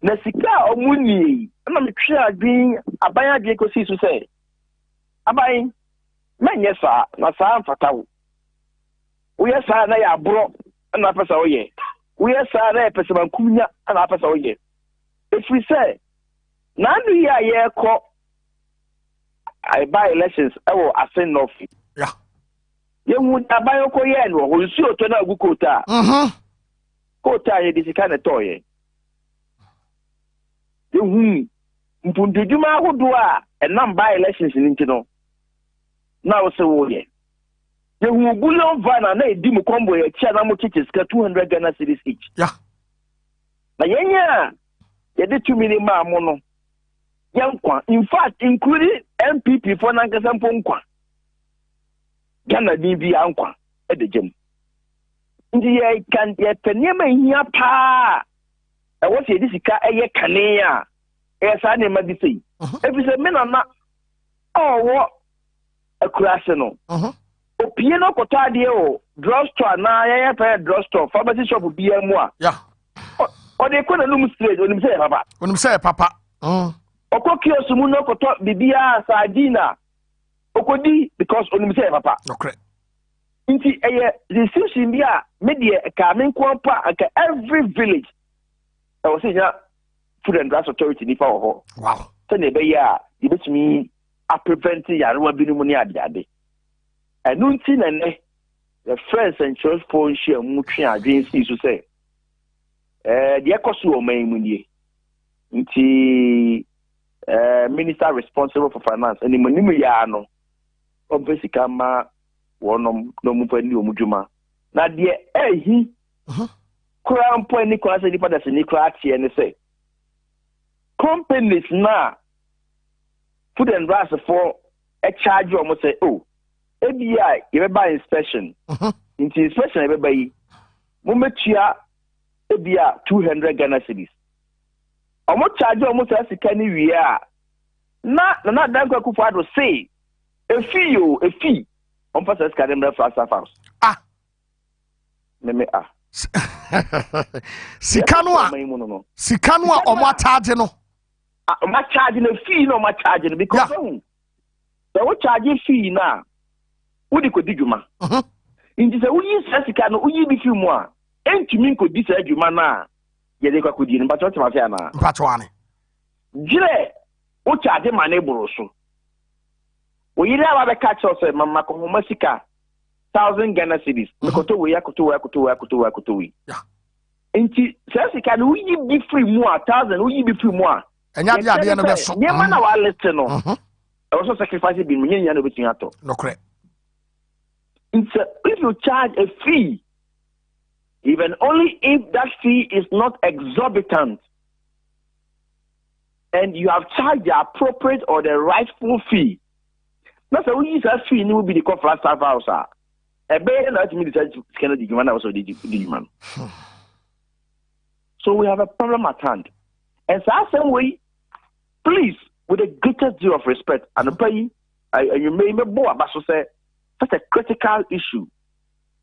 Na sika omu ni na me twa adwin aban ade ko si so say aban menye sa na sa mfatawo. Uye sa na ya bro na pesa oye. Uye sa na pesa mankunya na pesa oye. If we say na ndu ya ye ko I buy elections ewo asen no fi. Yeah. Ye hu abayo ko ye no ho nsu oto na agu kota. Kota ye disika na toye. Ye hu mpunduduma ahodo a enam buy elections ni ntino. Na wo se wo ye. Ye hu bullion van na edi mu combo ye chia na mo chiches ka 200 Ghana cedis each. Yeah. Na yenya ye de 2 million ma mo no. Yankwa, in fact, including MPP for Nankasampo nkwa. Ghana DB ankwa at the gym. Ndi ye kan ye penyema hia pa. E wo se disika eye kanea. E sa na ma bi sei. E bi se me na wo akurase no. Opie no kota de o drugstore na ye pe drugstore pharmacy shop bi amu a. Yeah. O de ko na num straight onim say papa. Onim say papa. Okokio sumu no koto bibia sardina. Okodi because onim say papa. Okay. Inti restriction bia media ka menko pa aka every village. I was saying food and drugs authority ni fa ho. Wow. So ne be ya yebetumi a prevent yarewa binu ni ade. Enu nti na ne the friends and church phone share mu twe adwen si so say de ekoso o man mu nie. Nti minister responsible for finance and the ya no obviously kama wonom no mu pani omudwuma na de kura mpo ani kwa se dipa da se ni kura tie ne say companies na food and drugs for a charge almost say oh ABI you buy inspection into inspection e be yi mo metua ABI 200 Ghana cedis. Omo charge omo say sika ni wi a na danko akufo ado say efi on pass sika dem na fast house me sika no a omo charge no omo charge no fee no omo charge no because so we charge fee na wo di ko di djuma Inti se uyi sika no uyi bi fi mu a entumi nko di sa adwuma na ye de kwakodi no mpacho tema fia na mpacho ane gire o charge ma na eboro so o yire aba be catch us mama ko homa sika 1,000 Ghana cedis mekoto we akoto we yeah inti sika no uyi bi free mu a 1,000 uyi bi free mu a enya dia de no be so nye ma na wa list no e also sacrifice bi nya no betin ato no correct. If you charge a fee, even only if that fee is not exorbitant, and you have charged the appropriate or the rightful fee, that's a we use that fee. It will be the cost for staff house. A better not me the Kennedy man also the man. So we have a problem at hand, and so same way, please, with the greatest deal of respect, and pay, you may be about to say. Such a critical issue.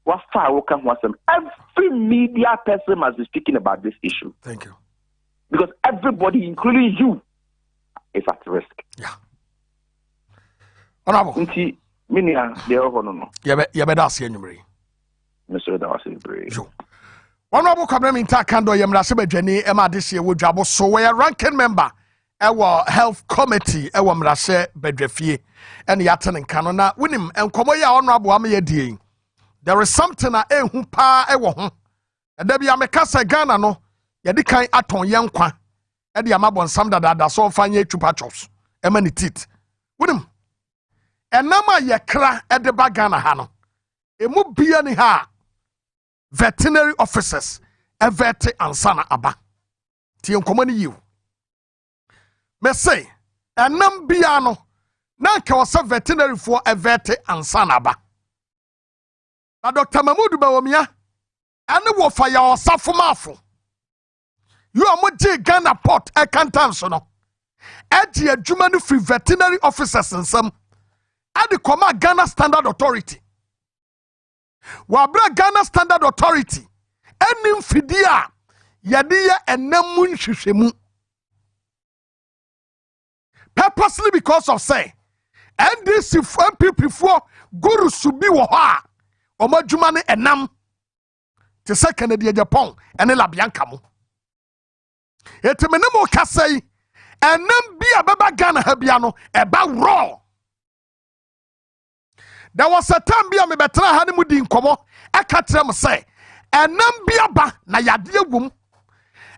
What far will come with them? Every media person must be speaking about this issue. Thank you. Because everybody, including you, is at risk. Yeah. Honorable. Nti minia de ho no. Ye be da se anwumre. Mr. da wase bre. Honorable Kwabena Minta Kando yemra se badwani e ma de se wodwabo so we ranking member ewo health committee ewo mrase badwafie ene yatene nkano na wonim enkomo ya honorable am ye die there is something na ehu pa ewo ho da bia mekasa Ghana no ye de kan aton ye nkwa e de amabonsam dada so fanye chupa chops e ma ni tit wonim enama ye kra e de ba Ghana ha no emu bia ni ha veterinary officers e vet ansana aba tie enkomo ni yiw me say enam bia no na ka wasa veterinary for a vet ansana ba na Dr. Mahmoud Bawumia ane wo fa ya osafo mafo you amoje Ghana port e kantan so no e di adwuma no free veterinary officers nsam ade koma Ghana Standard Authority wa bra Ghana Standard Authority enim fidi a yade ye enam nhwehwemu purposely because of say NDC MPP for guru subi wo ha omadwuma ne enam te se Canada Japan ene la bianca mo etemene mo kasai enam bia baba Ghana ha bia no eba raw there was a time bia me betra ha ne mudi nkomo aka trem say enam bia ba na yade agum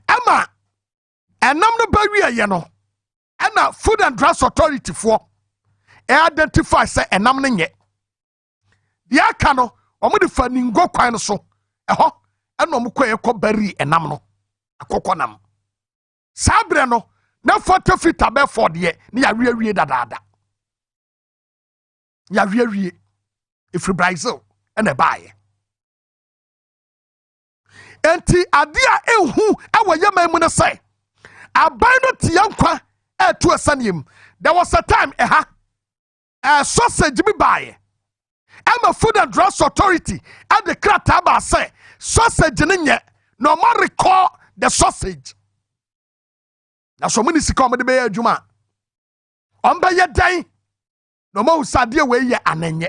ama enam no ba wi aye no ana Food and Drugs Authority for identify say enam ne nye dia aka no omo de fa ningo kwan so eho ena omo kɔ ekɔ enam no akɔkɔ nam sabre no na 40 feet abe for de ne ya wie dadaada ya wie ifri Brazil ena baaye enti ade a ehu awo yema mu ne say aban no tiankwa to asanim there was a time sausage bi baaye ama Food and Drugs Authority at the krataba say sausage ne nye no ma recall the sausage na so muni sika omde be adwuma omba ye dan no ma usade we ye anenye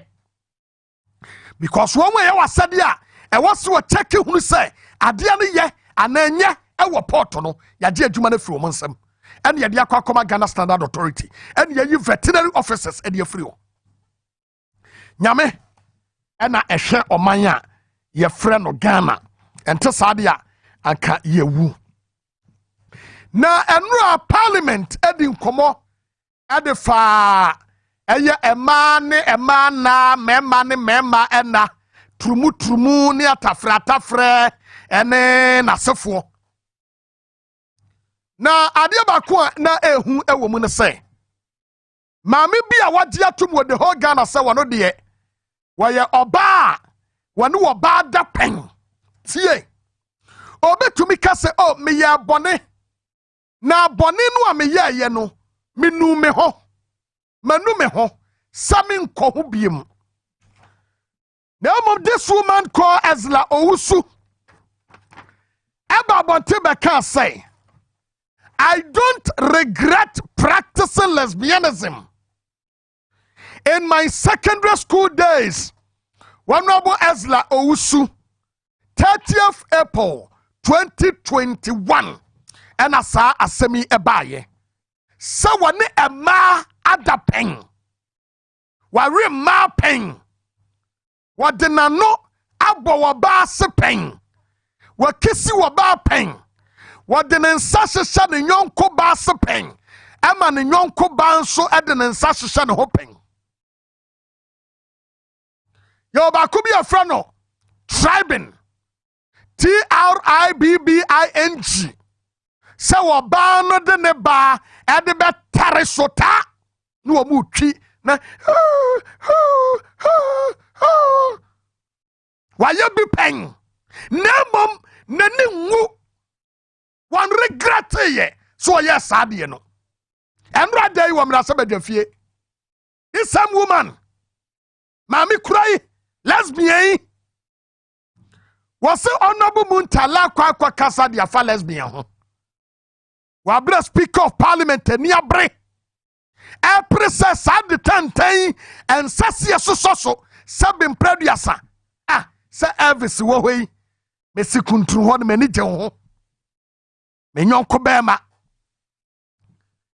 because one way wasade a e was wo check hunu say ade ne ye anenye e wo port no ya je adwuma na fi wo nsam and ye dia kwakoma Ghana Standard Authority and ye veterinary officers and ye free nyame ena ehwe oman a ye frɛ no Ghana ente saade a anka ye wu na enura parliament edi nkomo ade fa eye ema na mema ena trumu ne atafra ene nasefo na ade ba na ehu ewo mu ne say maame bi a wagye atum wo the whole Ghana say wono de waye oba wone wo ba da pen tie obetumi ka say oh me ye bone na bone no a me ye no menu me ho manu me ho sami nko ho biem na mom this woman called Ezla Owusu eba bonte be ka say I don't regret practicing lesbianism. In my secondary school days, Honorable Ezra Owusu, 30th April 2021, and asa asemi ebaye. So wane ema ada pen. Wari ma pen. Wadenano abo waba se pen. Wakisi waba pen. Wadenensa shisha ne nyonko ba se pen. Ema ne nyonko ba nso edenensa shisha ne ho pen. Yo ba kubi afrano tribing TRIBBING se wo ba no de ne ba e de be tare sota no wo mu twi na wa ye bi pen nemom nani nwu one regret ye so ye sade no enra dey wo mra se badwafie this some woman mami kurai lesbian was honorable Muntala kwa kasa dia fa lesbian ho wa bra speaker of parliament ni abre e process at the tantan and sasia so sabin producer se Elvis wo hoi me sikuntru ho me ni je ho me nyonko bema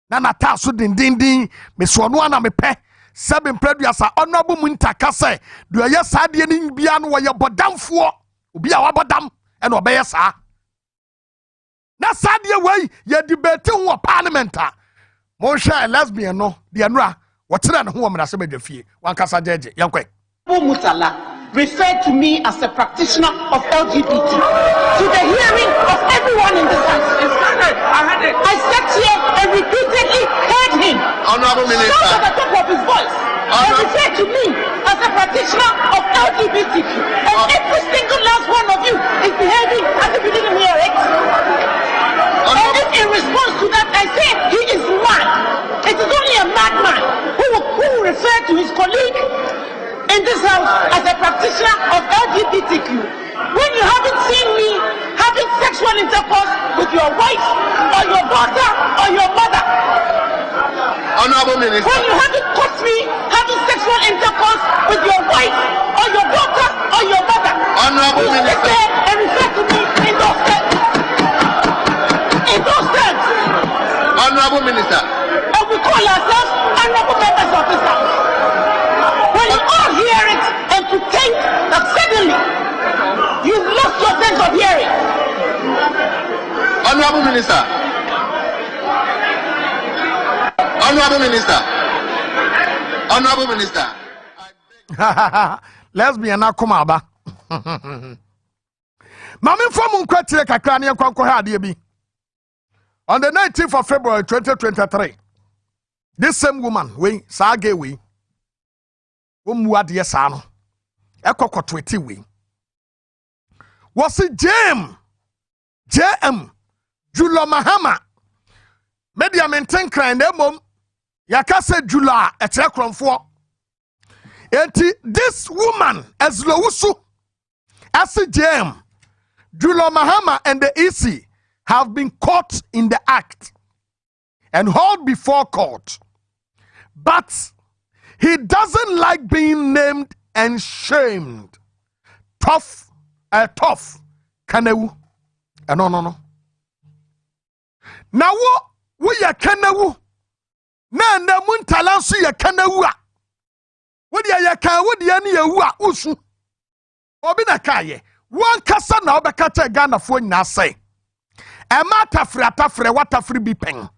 na ta so dindindin me so no ana me pe sabin producer honorable Muntaka say do ye sadie ni bia no ye bodamfo obi a wabodam e no obeye sa na sadie wei ye debate ho parliament mo hwe lesbian no de anura wo tere ne ho wo mra se badwafie wan kasa jeje yankwe Mutala referred to me as a practitioner of LGBT to the hearing of everyone in this house. I sat here and repeatedly heard him Honorable Minister, shout at the top of his voice and referred to me as a practitioner of LGBTQ. And every single last one of you is behaving as if you didn't hear it. And if in response to that I say he is mad, it is only a madman who will refer to his colleague in this house as a practitioner of LGBTQ. When you haven't seen me having sexual intercourse with your wife or your daughter or your mother. Honorable Minister. When you haven't caught me having sexual intercourse with your wife or your daughter or your mother. Honorable you Minister. Sit there and refer to me in those terms. In those terms. Honorable Minister. And we call ourselves honorable members of this house. When you all hear it and pretend that suddenly you've lost your sense of hearing. Honorable Minister. Honorable Minister. Honorable Minister. Lesbian na kuma ba. Mami fomu nkwatire kakra ne kwankwo ha ade bi. On the 19th of February 2023, this same woman, we sage we ade sa no ekokoto eti we was JM Julo Mahama media maintain crime na mom yakase Jula etre kronfo enti this woman as Lowusu as JM Julo Mahama and the EC have been caught in the act and hauled before court, but he doesn't like being named and shamed. Tough kanewu. No. Now we ya kanewu. Na muntalansu ya kanewu. Wodi ya kan wodi ya ni yewu a usu. Obi na kaye. Wan kasa na obekata Ghana fo nyina say. Ema tafre watafre bi pen.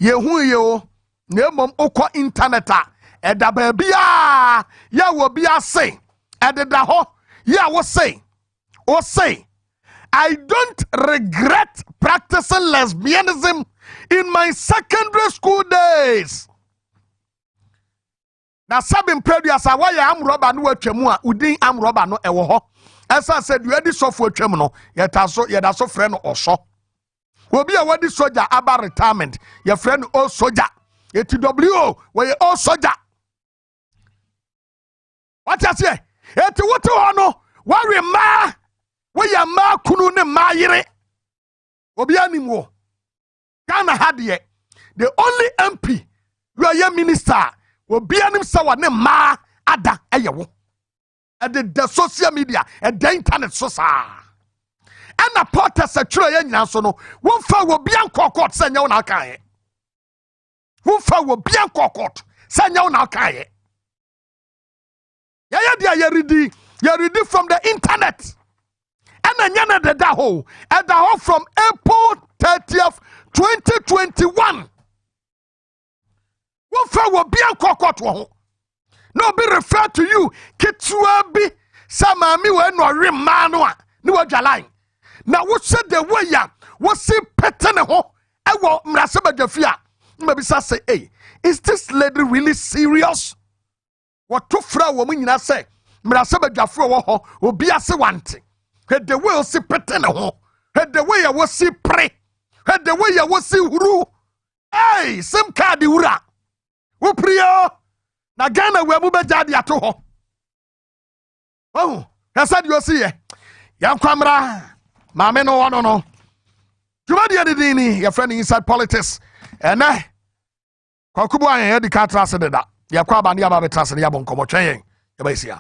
Yehu ye o. Na mom okọ internet a eda ba bia ya wo bia say ededa ho ya wo say I don't regret practicing lesbianism in my secondary school days. Na sabin producer why am rubber no atwamu a udin am rubber no ewo ho esa said you edi sofo atwam no yeda so frɛ no oso obi a wadi soldier aba retirement your friend o soldier ATWO we o soldier. What you say? Eti wotu hono wari ma we ya ma kunu ne ma yire obi anim wo Ghana hadie the only MP you are your minister obi anim sawa ne ma ada eyewo at the social media at the internet so and a porter secure yen so no one fa will be court send you na kan one fa will be court send you na kan you're ready from the internet and then the daho at the home from April 30th 2021 one fa will be court no be referred to you kitwa bi samami we no remano ni wadwalan na wo said the way ya wo see petene ho e wo mrase badwafia mbisa say hey is this lady really serious what to fra wo nyina say mrase badwafo wo ho obi ase wante he the way wo see petene ho he the way ya wo see pre he the way ya wo see huru hey sim card wura wo priyo na Ghana we mu bejade ato ho oh I said you see ya kwamra maame no wono no tumadi edini your friend inside politics ene kwakubu ayen edi ka trase deda ya kwa ba ne aba betrase ne ya bon komo twen ya ba isia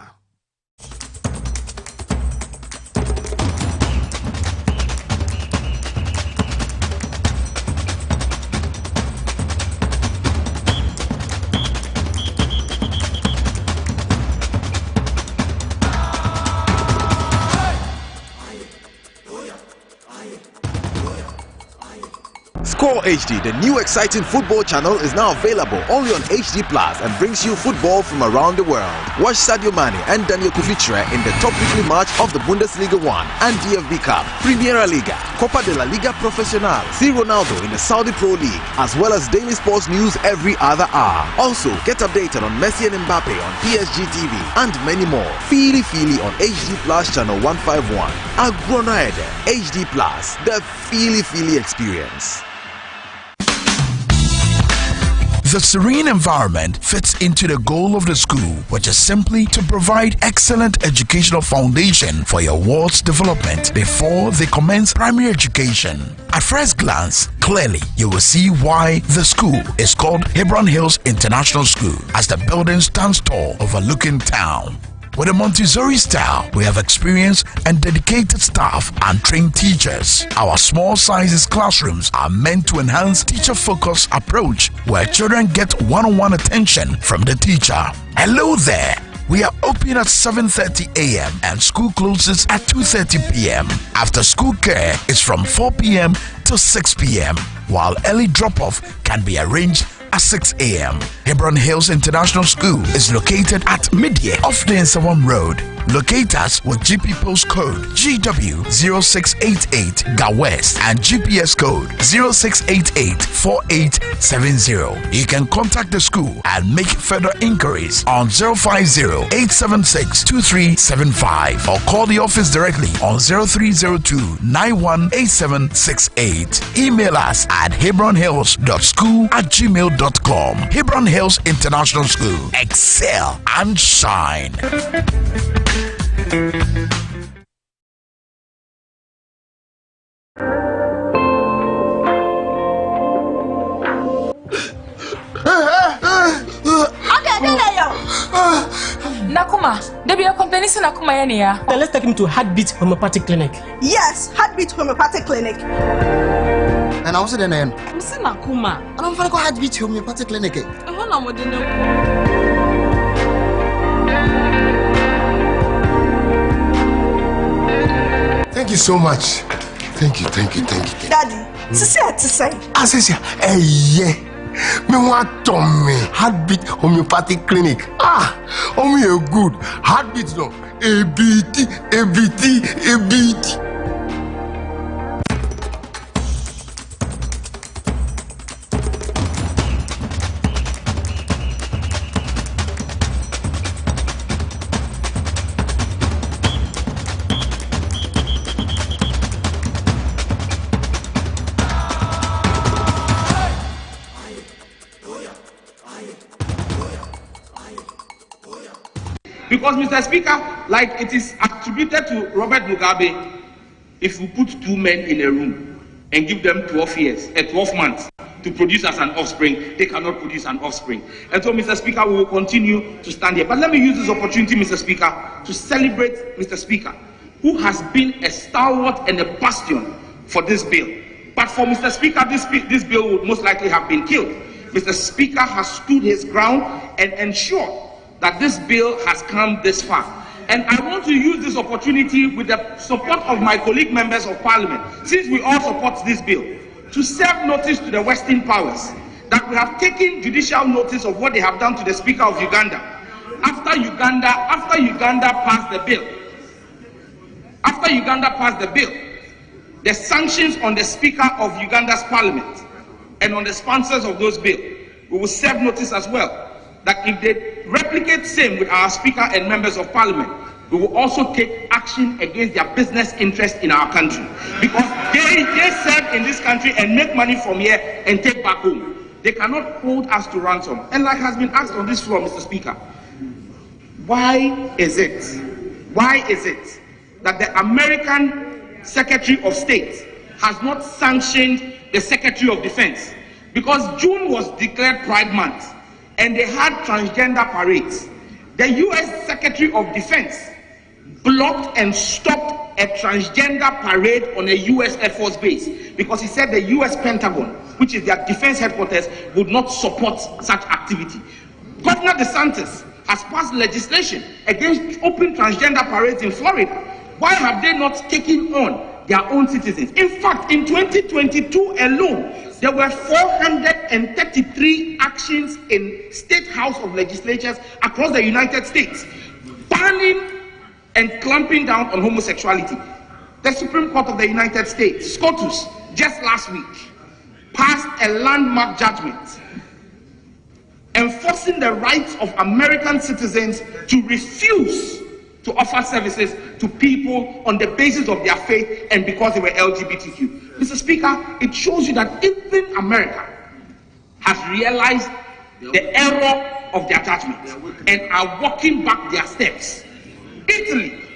Score HD, the new exciting football channel, is now available only on HD Plus and brings you football from around the world. Watch Sadio Mane and Daniel Kufitre in the top weekly match of the Bundesliga 1 and DFB Cup, Primera Liga, Copa de la Liga Profesional, see Ronaldo in the Saudi Pro League, as well as daily sports news every other hour. Also, get updated on Messi and Mbappe on PSG TV and many more. Feely on HD Plus channel 151. Agronaede HD Plus, the Feely experience. The serene environment fits into the goal of the school, which is simply to provide excellent educational foundation for your ward's development before they commence primary education. At first glance, clearly you will see why the school is called Hebron Hills International School, as the building stands tall overlooking town. With a Montessori style, we have experienced and dedicated staff and trained teachers. Our small sizes classrooms are meant to enhance teacher-focused approach where children get one-on-one attention from the teacher. Hello there! We are open at 7:30 a.m. and school closes at 2:30 p.m. After school care is from 4 p.m. to 6 p.m. while early drop-off can be arranged at 6 a.m. Hebron Hills International School is located at Midye off the Nsawam Road. Locate us with GP postcode GW0688 GA West and GPS code 06884870. You can contact the school and make further inquiries on 050-876-2375 or call the office directly on 0302-918768. Email us at hebronhills.school@gmail.com. Hebron Hills International School. Excel and shine. Nakuma, they be complaining to Nakuma Yania. Let's take him to Heartbeat Homeopathic Clinic. Yes, Heartbeat Homeopathic Clinic. And I was in the name. I'm saying Nakuma. I'm going to go Heartbeat Homeopathic Clinic. Thank you so much. Thank you. Daddy, Sisia to say. Sisia, yeah. Me want to me Heartbeat Homeopathic Clinic. Me a good heartbeat no. ABT. Because, Mr. Speaker, like it is attributed to Robert Mugabe, if we put two men in a room and give them 12 months, to produce as an offspring, they cannot produce an offspring. And so, Mr. Speaker, we will continue to stand here. But let me use this opportunity, Mr. Speaker, to celebrate Mr. Speaker, who has been a stalwart and a bastion for this bill. But for Mr. Speaker, this bill would most likely have been killed. Mr. Speaker has stood his ground and ensured that this bill has come this far. And I want to use this opportunity with the support of my colleague members of Parliament, since we all support this bill, to serve notice to the Western powers that we have taken judicial notice of what they have done to the Speaker of Uganda. After Uganda passed the bill, the sanctions on the Speaker of Uganda's Parliament and on the sponsors of those bills, we will serve notice as well that if they replicate same with our Speaker and members of Parliament, we will also take action against their business interest in our country, because they serve in this country and make money from here and take back home. They cannot hold us to ransom. And like has been asked on this floor, Mr. Speaker, why is it that the American Secretary of State has not sanctioned the Secretary of Defense? Because June was declared Pride Month and they had transgender parades. The U.S. Secretary of Defense blocked and stopped a transgender parade on a U.S. Air Force base because he said the U.S. Pentagon, which is their defense headquarters, would not support such activity. Governor DeSantis has passed legislation against open transgender parades in Florida. Why have they not taken on their own citizens? In fact, in 2022 alone, there were 433 actions in State House of Legislatures across the United States banning and clamping down on homosexuality. The Supreme Court of the United States, SCOTUS, just last week, passed a landmark judgment enforcing the rights of American citizens to refuse to offer services to people on the basis of their faith and because they were LGBTQ. Mr. Speaker, it shows you that even America has realized the error of their judgment and are walking back their steps. Italy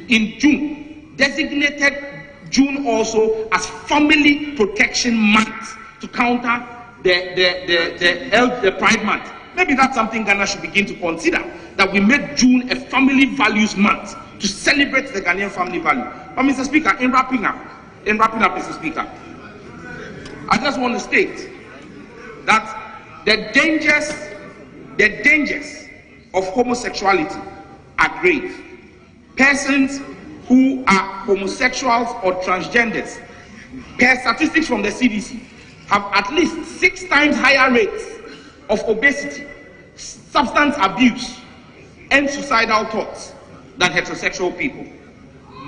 in June designated June also as Family Protection Month to counter the Pride Month. Maybe that's something Ghana should begin to consider, that we make June a Family Values Month to celebrate the Ghanaian family value. But Mr. Speaker, in wrapping up, Mr. Speaker, I just want to state that the dangers of homosexuality are grave. Persons who are homosexuals or transgenders, per statistics from the CDC, have at least 6 times higher rates of obesity, substance abuse, and suicidal thoughts than heterosexual people.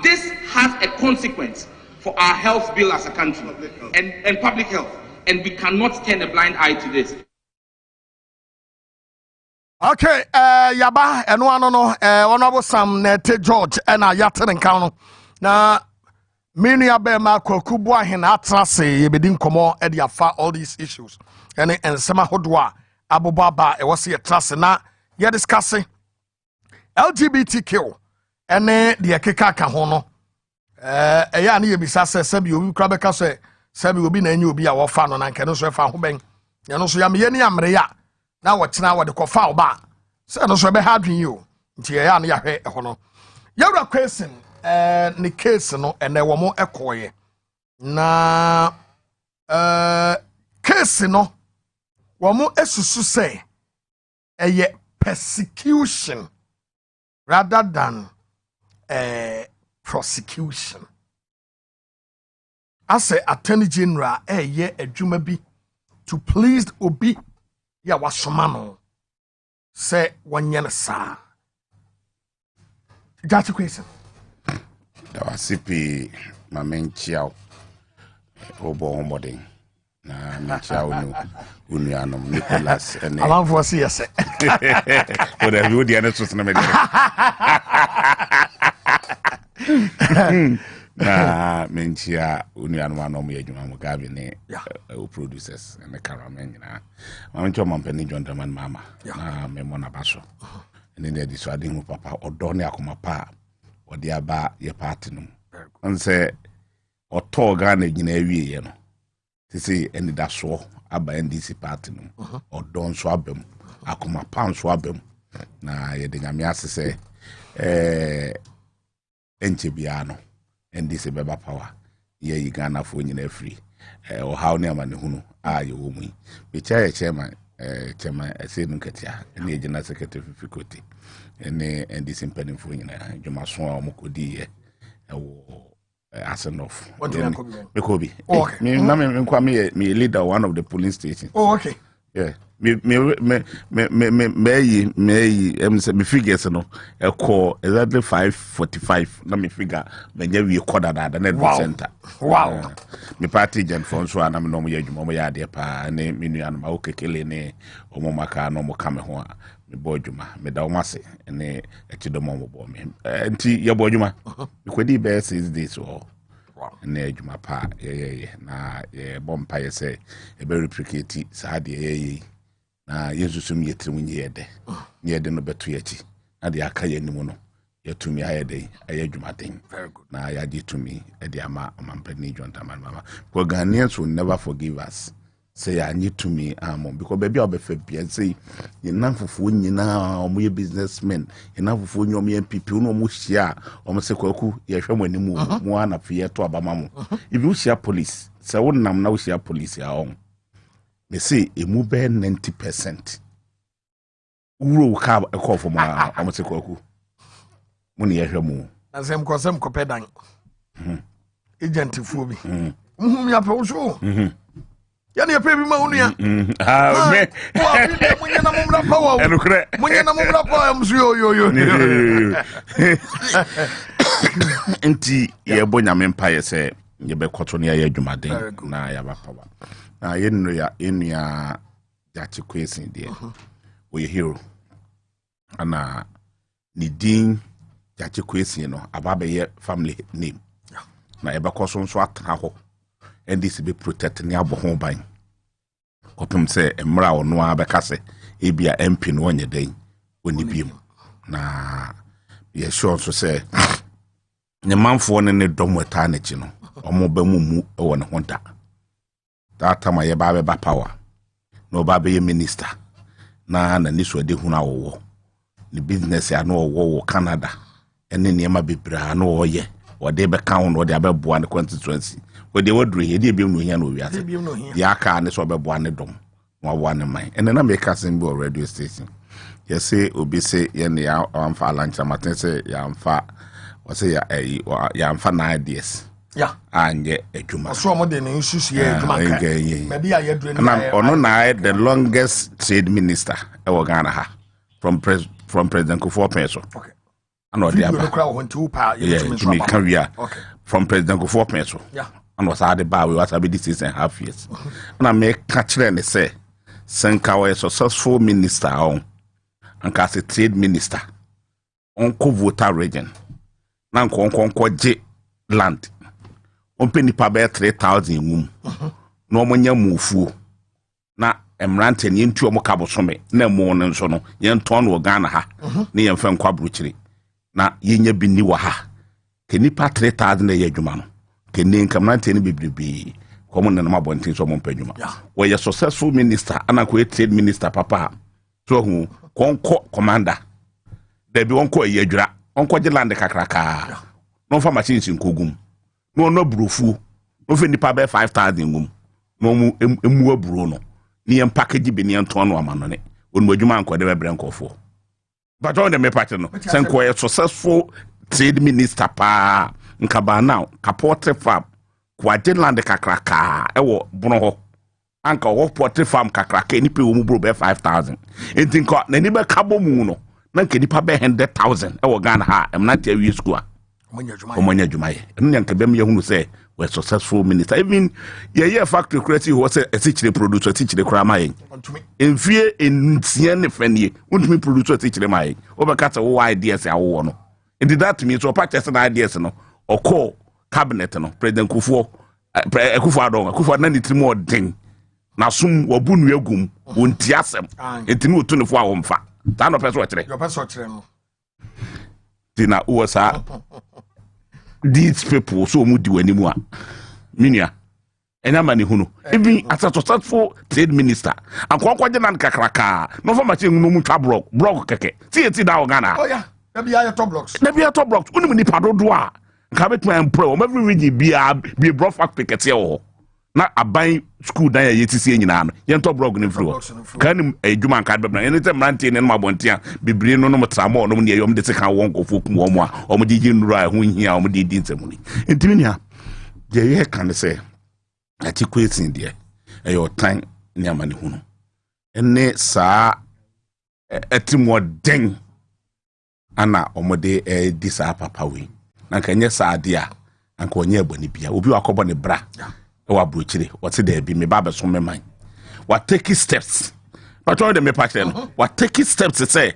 This has a consequence for our health bill as a country and public health, and we cannot turn a blind eye to this. Okay, yaba eno ano no honorable Sam Nete George na yaten kan no na menu abe ma kwaku bo ahena atrase yebedi nkomo e dia fa all these issues ene ensema hodo a abobaba e wose yetrase na ye discuss LGBTQ ene de keka ka ho no ya na yebisa se bi obi kra beka se bi obi na enye obi a wo fa no na nke no so fa ho ben ye no so ya me ye ni amre ya na watena wade kofa oba se no so be ha dwen yo nti ya na ya hwe ho no yawra question ni case no ene wo mo ekoye na case no wo mo esusu se eye persecution rather than prosecution. As a attorney general eye adwuma bi to please obi ya wasomano say wanyana sa got a question da wasipi mamenchiao obo homoding na menchiao no unuanom Nicholas ene amanfo si yese o da bi odi anaso na me na menchia unuanom anom ye adwuma Mugabe ne o producers and the cameraman na mancho mampeni John Daman mama na memona baso and then they deciding mu papa odo ne akoma pa odi aba ye party no on say ɔtɔ Ghana nyina awie no te say ɛni da so aba NDC party no ɔdɔ nso abam akoma pa nso abam na yɛde nyame ase sɛ enche bia no NDC beba power ye Ghana fo nyina free o how ne amane hunu a ye wo mu be chairman say no katia ene general secretary fikoti ene NDC mpani fo nyina dwuma so a mokodi ye wo Asenof. Mekobi. Me na me nkwa me leader one of the polling stations. Oh, okay. Yeah. Me figures no e call exactly 5:45 na me figure me nya we quarter that na center. Wow. Me party gen for so na me no mo ya dwuma mo ya de pa ne me nua no ma o kekele ne o mo maka no mo ka me ho a me bo dwuma me da o mase ne e ti do mo bo me nti ye bo dwuma me kwedi be 6 days o ne dwuma pa ye na ye bompa ye say e be replicate sa de ye na yesusum yetrim nyede nyede no beto yachi na de aka ye nimu no yetumi ayede ayadwumaden very good na yade tumi e de ama amampani jontaman mama because Ghanaians will never forgive us say anyi tumi amon because baby obefa bia say yenamfofo nyina omo ye businessmen yenamfofo nyi omo ye MPP no omo hia omo se kwaku ye hwe mo animu mo ana fe to abama mo if you hia police say wonnam na wo hia police ya on they say emu be 90% uro ka e call for ma omo se kwaku mo ne ye hwe mo na sem ko pedan agent fu bi ya pe wo so ya ne pe bi ma unu ya me wa bi de munya na mumra power enukre munya na mumra power msu yo enti ye bo nyame mpa ye se ye be kwoto ne ya adwumaden na ya ba power na ye nnu ya yachi kwesin de o ye hero ana ni din yachi kwesin no ababe ye family name na ye be kwoso so atena ho NDC be protect ni aboho ban kopem se emra ono abeka se ebia MP no onye den oni biem na ye sure so se ne manfo ne domweta na chi no omo ba mu e wona honta that time ye ba be power no ba be minister na niso de huna wo ni business ya no wo Canada ene ne ma bebra na wo ye wo de be kan no de abeboa ne constituency we would read the beam no here no we are the aka ne so be boane dom no boane man and na make us in radio station you say obi say ye ne ya amfa lunch amaten say ya amfa o say ya amfa 9 days yeah anye adwuma so mo de ne nsusu ye adwuma ka me bia ye dure na ono na the longest trade minister e wo Ghana ha from President Kufuor Penso okay and the other okay from President Kufuor Penso yeah and was had the bar we was about 6.5 years. And I make catch and say, Senka was a successful minister on and cast a trade minister on Kovota region. Nan kon J land. On penny pabe 3,000 womb. No money move. Na emranten into a mocabo summit, no more than so no, yen ton or Ghana ha, near Fan Quabruchery. Na yen be new ha. Can you pay 3,000 a year, Jumano? Kenin kamante ni bibibi common na mabontin so monpadwuma we ye successful minister ana ko trade minister papa so hu konko commander da bi wonko ye adwura onko je land kakraka no fa machine sinkogum no brufu no fe nipa be 5,000 ngum no mu emu aburo no ni em package bi ni enton no amano ne onu adwuma anko de be brenkofo but on the me party no senko ye successful trade minister pa nkaba now kapotre farm kwaje land kakraka ewo bono ho anka wo potre farm kakraka ni pe wo mu bro be 5,000 entinko na ni be kabo mu no na nke nipa be 100,000 ewo Ghana ha emnati awie school omanya dwumaye enu nka be me hunu say we successful minister even ye factory creative wo say etichire producer etichire kura maye enfie entie ne fanie untumi producer etichire maye obekata wo ideas ya wo no and that means so purchase an ideas no or call cabinet no President Kufuor Kufuor na nitrimo den na sum wabunu egum wonti asem entini otunefo a womfa ta no peso kire your peso kire no tina uwasa these people so mu di wanimu a Minia. And I'm hunu. Even as a successful trade minister, and Kwakwajan Kakraka, no for much in Numuta block keke. See it in our Ghana. Oh, yeah. Maybe I top blocks. Maybe a top blocks. Only Pado Dua. Cabot man pro. Every region be a broad fact pickets. Not a buying school there yet to see in an top block in floor. Can a Juman card, but anytime ranting and my bontia be bring no more more no near the second one of Fukumwa or Medijin Rai, who here or Medidin ceremony. In Tinia, the can say. At you quit in there, your time near Manihuno. And ne sa etimo ding ana omode disa papa we. Nankanye sa dia anko onye boni bia obi wakobo ne bra wa brochire what's there be me baba so me man. What take steps. But all the me patch no. What take steps to say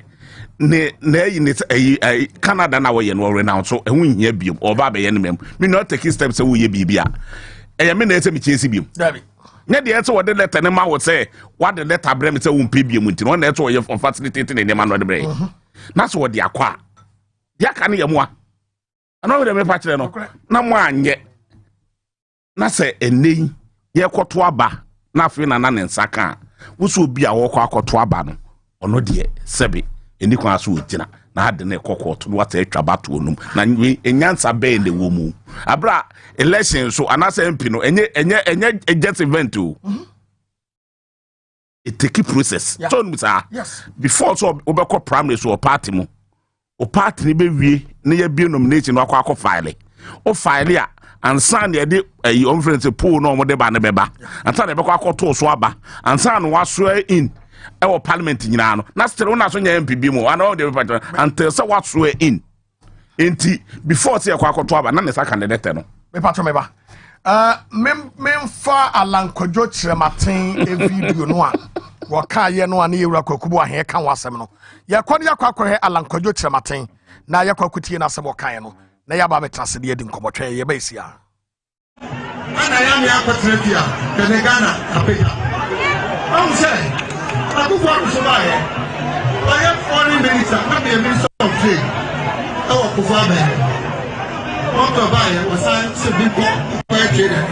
ne Canada na we no renounce so ehun hia biom oba be ye ne mem. Me no take steps say we ye bibia. I mean, it's a BTSB. Net the answer what the letter and would say, what the letter brem say won't pay you one that's why you're facilitating in the man of the brain. That's what the aqua. Ya can you more? I know the patch no one yet. Na say a name, ye quatuaba, nothing and saka, which will be a walk quatuabano, or no dear, Sebi, and you can with dinner. Na had the neck court to what a trabatunum, and we in Yansa Bay in the womb. Abra election so anasa empino and just event too. It take a process. So yes. Before so obeko primary so party mo. O party be we near be nomination no akwa file. O file ya and san ye de conference pool no mo de ba ne beba. And san ebeko akoto so aba. And san wa swear in. Our parliament nyina no na still na so nya MPB mo and all the people until say what swear in enti before say akwakoto aba na nesa candidate no me patro me ba memfa alankojo kirematen e video no a wo ka ye no a na yewura kwakubu ahe ka wasem no ye kwani yakwakohe alankojo kirematen na yakwakutie na asem wo kan no na yaba metrase de edi nkomotwe ye ba isia ana ya me akotrefia kene Ghana apeka am say I go for Somalia. I am foreign minister, not the minister of trade. Oh, Kufabe. What to buy was I to be quite trader.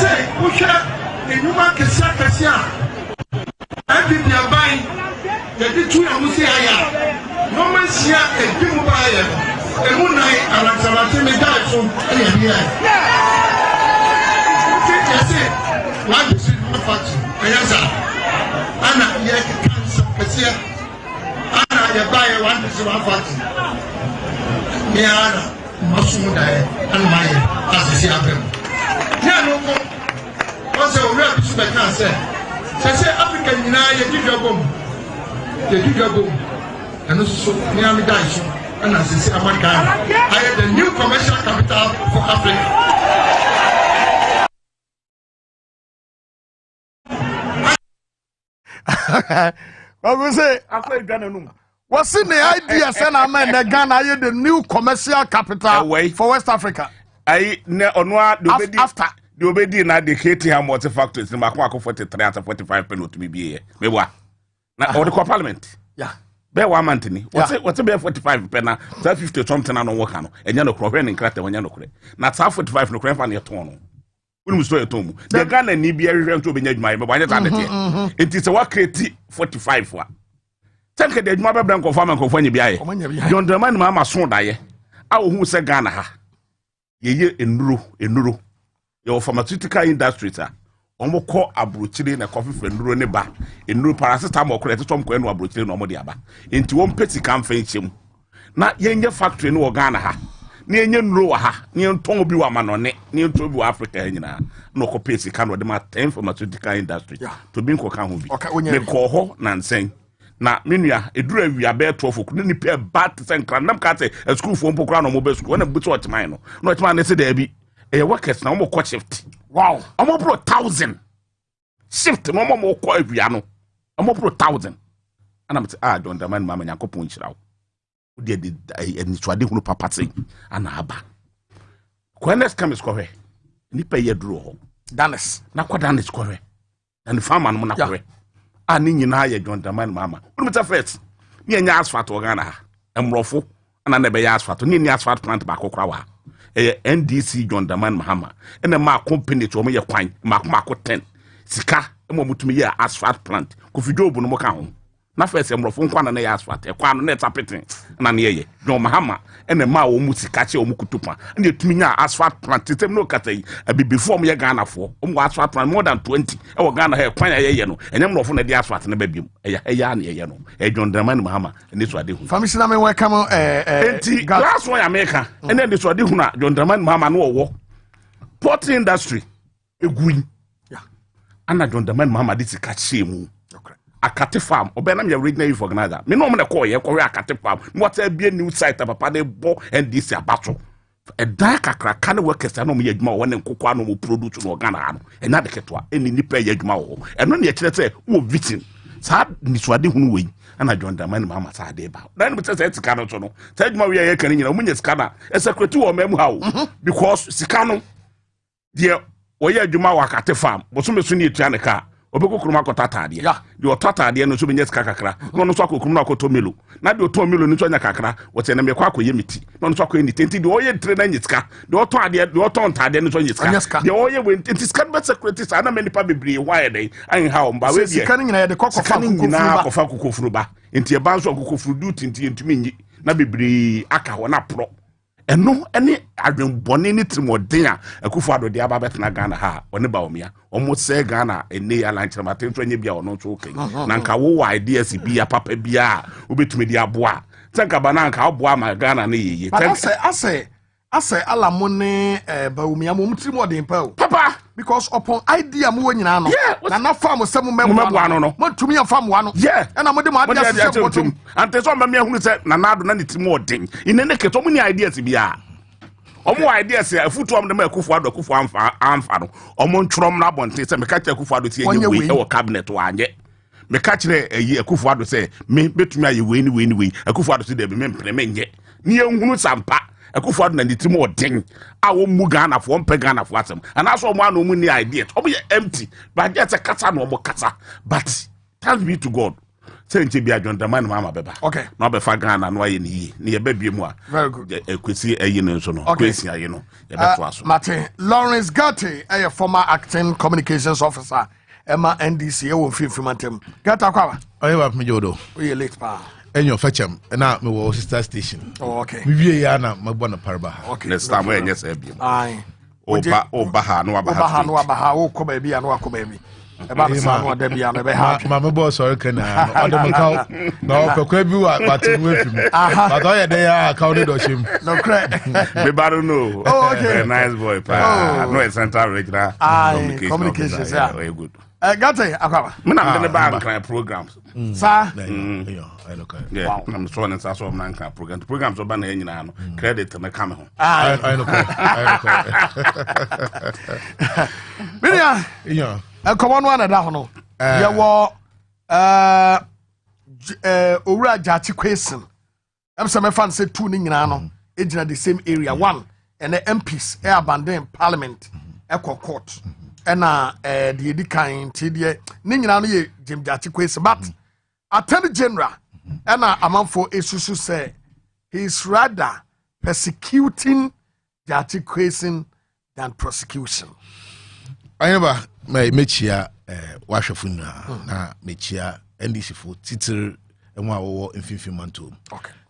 Say, Usha, in human Kasia. And people are buying the two Amusia. No man here a people buyer. A moon night, and I'm Sabatini died from here. Yeah. What is it? Answer. Ana ye cancer kasia ana ye buy one to one factory me ana masumu dai ana mai asisi abem ya no ko o se o re bisu be kan say Africa nyina ye didwabom and so me am dai so ana asisi America I am the new commercial capital for Africa. I will say, what's in the idea? Send a man that Ghana the new commercial capital for West Africa. I on what after the obedi na the KTM water factories in Makwako 43 and 45 penny to be here. Mewa. Now, or the Parliament. Yeah. Bear one mantini. What's a bear 45 penny, 50 something on Wakano, and Yano Croven and Crater when Yano Cre. Not 45 no crap on your tone. The Ghana need be a to be my but it is a work 45 for. Thank you, the mother blanco farmer of when you be. John the man, Mamma son die. I will who say Ghana. Ye in Nuru. Your pharmaceutical industry, sir. Almost call a bruchili and a coffee for Nuru neba. In Nuru paracetamol credit from Queno bruchili no modiaba. Into one petty can fetch him. Not younger factory no Ghana. Ni nro ha ni nton bi wa manone ni nton bi wa Africa nyina no kopesi kan wode ma 10 pharmaceutical industry to bi nko kan ho bi me ko ho na nsen na menua edura awia be 12 ku ni pe bat sen kran nam ka te school fo mpo kra no mo be school na butu otman no otman ne se da bi e workers na mo ko shift wow omo pro 1000 shift mo mo ko awia no omo pro 1000 ana me John the man mama yakopon chirawo de ni twade hunu papa sei ana aba kwanes kamis kowe ni pa ye duro ho danes na kwa danes kowe and farmer no na kowe ani nyina ye John the man mama unu ta first me nya asphalt o Ghana ha emrofo ana na be ya asphalt ni asphalt plant ba kokra wa NDC John Dramani Mahama and the ma company to me kwan mako 10 sika mo mutumi ye asphalt plant ko fido bu no mo ka ho na first emrofo nkwana na ye asphalt e kwa no na tapeten na na ye John Mahama and the ma wo mu sika che wo mu kutupa na etumi nya asphalt plant tem no kata yi before mo ye Ghana fo mo asphalt plant more than 20 e wo Ghana he kwan ye no enyem rofo na di asphalt na babiem ya na ye no John Dramani Mahama ni so ade hu famisi na me welcome enti last one America and then so ade hu na John Dramani Mahama no wo port industry egui Anna John Dramani Mahama did catch him. Akate farm, Obenam your original organizer. Me no man call ye Akate farm. What a be a new site of Papa de Bo and this a battle. A dark crack can workers no me yajma one and cocoa no produce no Ghana and not the ketwa any nipe yajma and when you say who victim. Sad Niswadi Hunway and I John Dramani Mahama sa de ba. Then we say it's cannot no. Tell me we are can you know when you scanner a secretary or mem how because Sikano dear oye adwuma wakate farm boso so ni etua ne ka obeko kuruma akota atade de otata ade no so benye sika kakra no no so akokum na akoto milo na de oto milo ni so nya kakra wote na mekwa akoye meti no no so akoye ni tenti de oye tre na nyisika de oto ade de oto ntade no so nyisika de oye we tenti sika be security sa na menipa bebre why dey an ha mba we sika ni nyina ye de kokofa kokofuru ba enti e banso kokofuru du tenti entumi nyi na bebre aka ho na pro eno ene adwenbone ni trimodin a akufo adode aba betena Ghana ha one ba omia omo se Ghana ene ya lanche ma tenfo nya bia ono so okay na nka wo ideas bia papa bia obetumi di aboa tanka bana nka aboa ma Ghana na yeye ase alamone ba omia mo trimodin pa o papa because upon idea mo nyina no na farm se mo mebo ano no mo tumi farm wa no na mo de mo idea se bottom ante so ma me hunu se na nado na trimodin inene keto mo ni ideas bia omo ideas afutu am de ma akufo ado akufo amfa no omo ntrom na bonte se me ka kire akufo ado tie nye we e wo cabinet wa anye me ka kire ayi akufo ado se me betumi ayi we ni akufo ado se de me mpre me nye ni ehunu sampa akufo ado na nitimo odin a wo mu Ghana fo mpe Ghana fo asem ana so mo anu mu ni ideas omo ye empty but just kata no omo kata but thanks be to God say nche bia John Dramani Mahama beba okay no be fa Ghana no aye ni ye ba bia mu a very good ekwesi aye no so no kwesi aye no ye be to aso Martin Lawrence Gatti a former acting communications officer Emma NDC e won fimfimantem Gata kwa oye wa me jodo oye late pa enyo fetchem na me wo sister station okay me wie ya na magbo na parba okay next time we nyesa bia ai oba ha no abaha wo ko ba bia no akoma bi e ba sa no da bia no be ha ma me boss or kana odem ka na okwa bi wa batu we fim but oye dey ya ka oni do shim no cre me baro no okay nice boy pa no is central regional communications yeah very good Gata akwaba me na the bank programs sa yeah I'm so on so on kan programs so ba na nyina no credit na come ho I know Miria come on one da ho no ye wo owura Jati question am say me fan say two ni nyina no e gina the same area one and the MPs e abandon parliament e court ena the edikan ti de ni nyina no ye Jim Jati question but Attorney General ena amanfo esusu say he is rather persecuting Jati question than prosecution. Ayaba mechia wahwefo na mechia NDC fo titir enwa wo mfimfimanto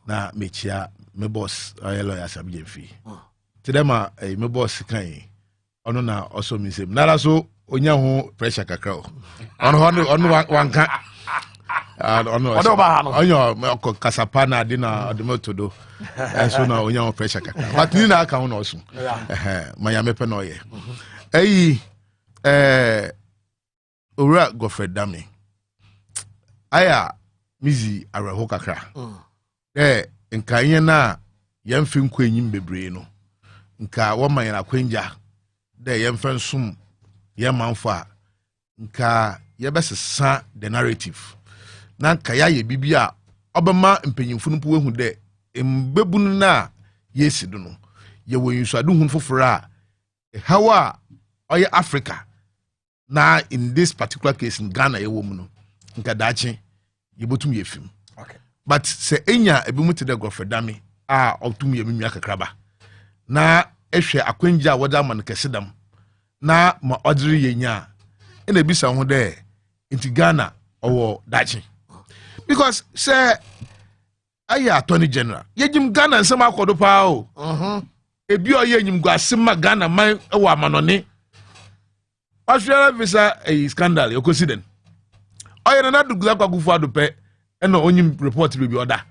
na mechia me boss lawyer Sabije Mfi tidema me boss kan ono na also misem na so onya ho pressure kakra ono wanka ono onyo kasapa na ade na odemotodo so na onya ho pressure kakra but ni na aka ho no so manya mepe no ye ayi ora Godfred Dame aya mizi areho kakra nka yen na yemfe nkwanyin bebre no nka wo man na kwanja yemfe nsum yemanfo a nka yebesesa the narrative na nka ye bibia obema mpanyimfu no po wehu mbebunu na yesido no ye wonyusuade hun foforo a hawa oye Africa na in this particular case in Ghana ye womu no nka dachi yebotum yefim okay but se enya ebimu te de Godfred Dame a otum ye memia kakraba na ehwe akwanji a woda man kesedam na ma odiri yenya ina bisa ho de inti Ghana owo dachi because say aya attorney general yejim Ghana nsem akodo pa o ebi oye enyim go asema Ghana man e wa manone Australia visa a scandal yokosiden oye na dugula kwagufu adope ena onyim report bi oda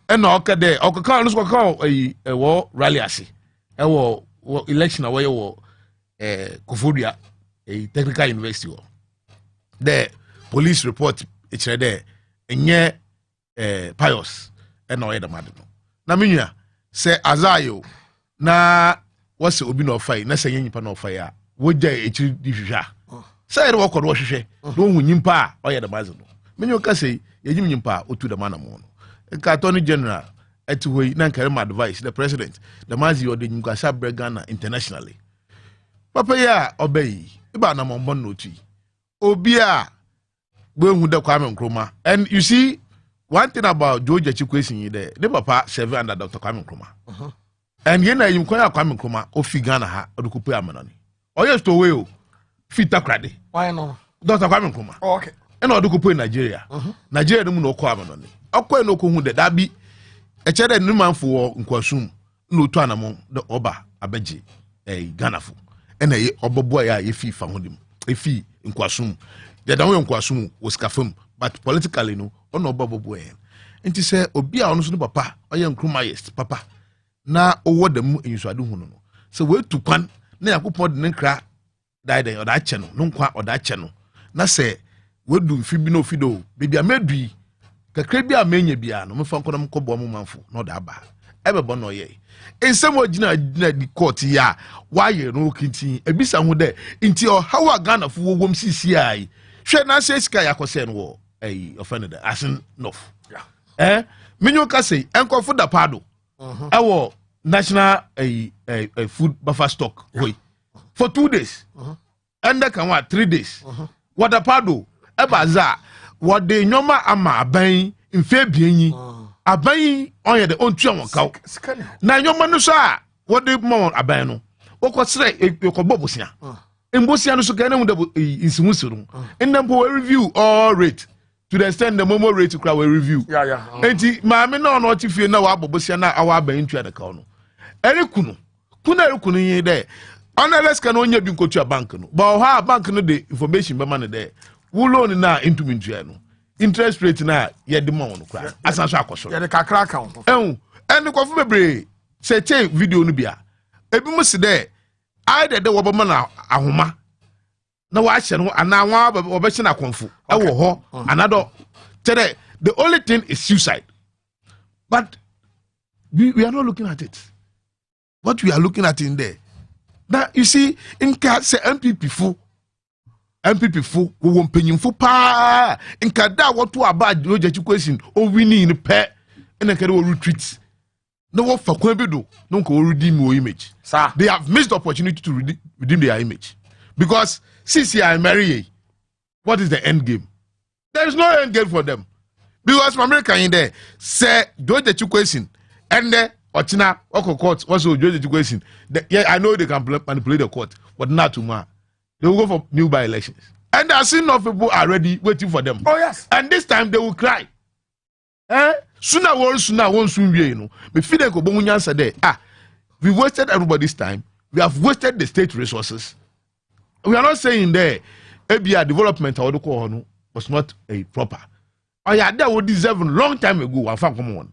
ena okade okaka no so kwaka wo rally ase wo election away wo Koforia a technical university the police report it's there enye pious ena oye da madu na menua se azayo na wase obi na ofai na se nyipa na ofai a wogya echi di hwehwa say wo kɔdo hwehwe no hu nyimpa a oye da mazu no menua ka sei yegyim nyimpa otu da mana mo no nka attorney general atuhoi na nkare ma advice the president the mazi or the nyimka Ghana internationally papa ya obey iba na mombo no tu obi a gbehu da Kwame Nkrumah. And you see one thing about George Chikwesin there the papa serve under Dr. Kwame Nkrumah. And yena yim kwa Kwame Nkrumah ofi Ghana ha odukupu amanani oye stowe o fita krade why no Dr. Kwame Nkrumah. Okay ena odukupu Nigeria Nigeria dum no kwa amanani akwa no ko hu de dabi e chere ni manfo wo nkwasum no to anamo de oba abeji Ghana fo ena ye obobo ya ye fi fa hodim efi nkwasum de da wo nkwasum wo skafam but politically no ono obobo e enti se obi a ono so no papa oye Nkrumah yes papa na owo da mu ensuade hu no se we tu kwan na yakopon de nkra dai oda che no nkwa oda che no na se we du fi bi no fido bibia medui kakra bi a menya bia no mfa nkono mkobo mo manfo no da ba ebebo no ye ensem ogina di court ya waye no kinti ebisa ho de nti o hawa Ghana fo wom sisi ai hwe na se sika yakose no wo offended asin nof menyo ka sei enkofo da pado ewo national food buffer stock hoy for 2 days and that can what 3 days what the pado ebaza what the nyoma ama aban mfe bienyi aban onye de ontu awon kaw na nyoma no so a what the mo aban no okosre ekobobosia embosia no so ka na hu de insimusuru ndampo review all rate to the extent the momo rate to we review enti maame na ono tifie na wa bobosia na awa aban ntua de kaw no erikunu erikunu yin de honest can onye bi nkotu bank no but how bank no the information be man there wo loan na into ntua no interest rate na ye de ma wono kra asanso akoso ye de kakra kan en ko fu bebre se che video no bia ebi mu se de ai de wo bo na ahoma na wa hye no ana wa obehye na konfu ewo ho anado tere the only thing is suicide but we are not looking at it. What we are looking at in there now you see in ka say MPP fu wo mpanyimfo pa in ka da woto aba George Chikwesin o winning in pe and ka wo retreat no wo fa kwan bi do no ko redeem your image sir they have missed the opportunity to redeem their image because CCI marry what is the end game? There is no end game for them because from America in there say George Chikwesin and there Ochina Oko court also George Chikwesin. Yeah, I know they can manipulate the court, but not too much. They will go for new by elections. And I see enough people are ready waiting for them. Oh yes. And this time they will cry. Sooner won't soon be, you know. But Fidel Kobomunya said there, we wasted everybody's time. We have wasted the state resources. We are not saying there ABR development was not a proper. Oh yeah, that would deserve a long time ago. I found come on.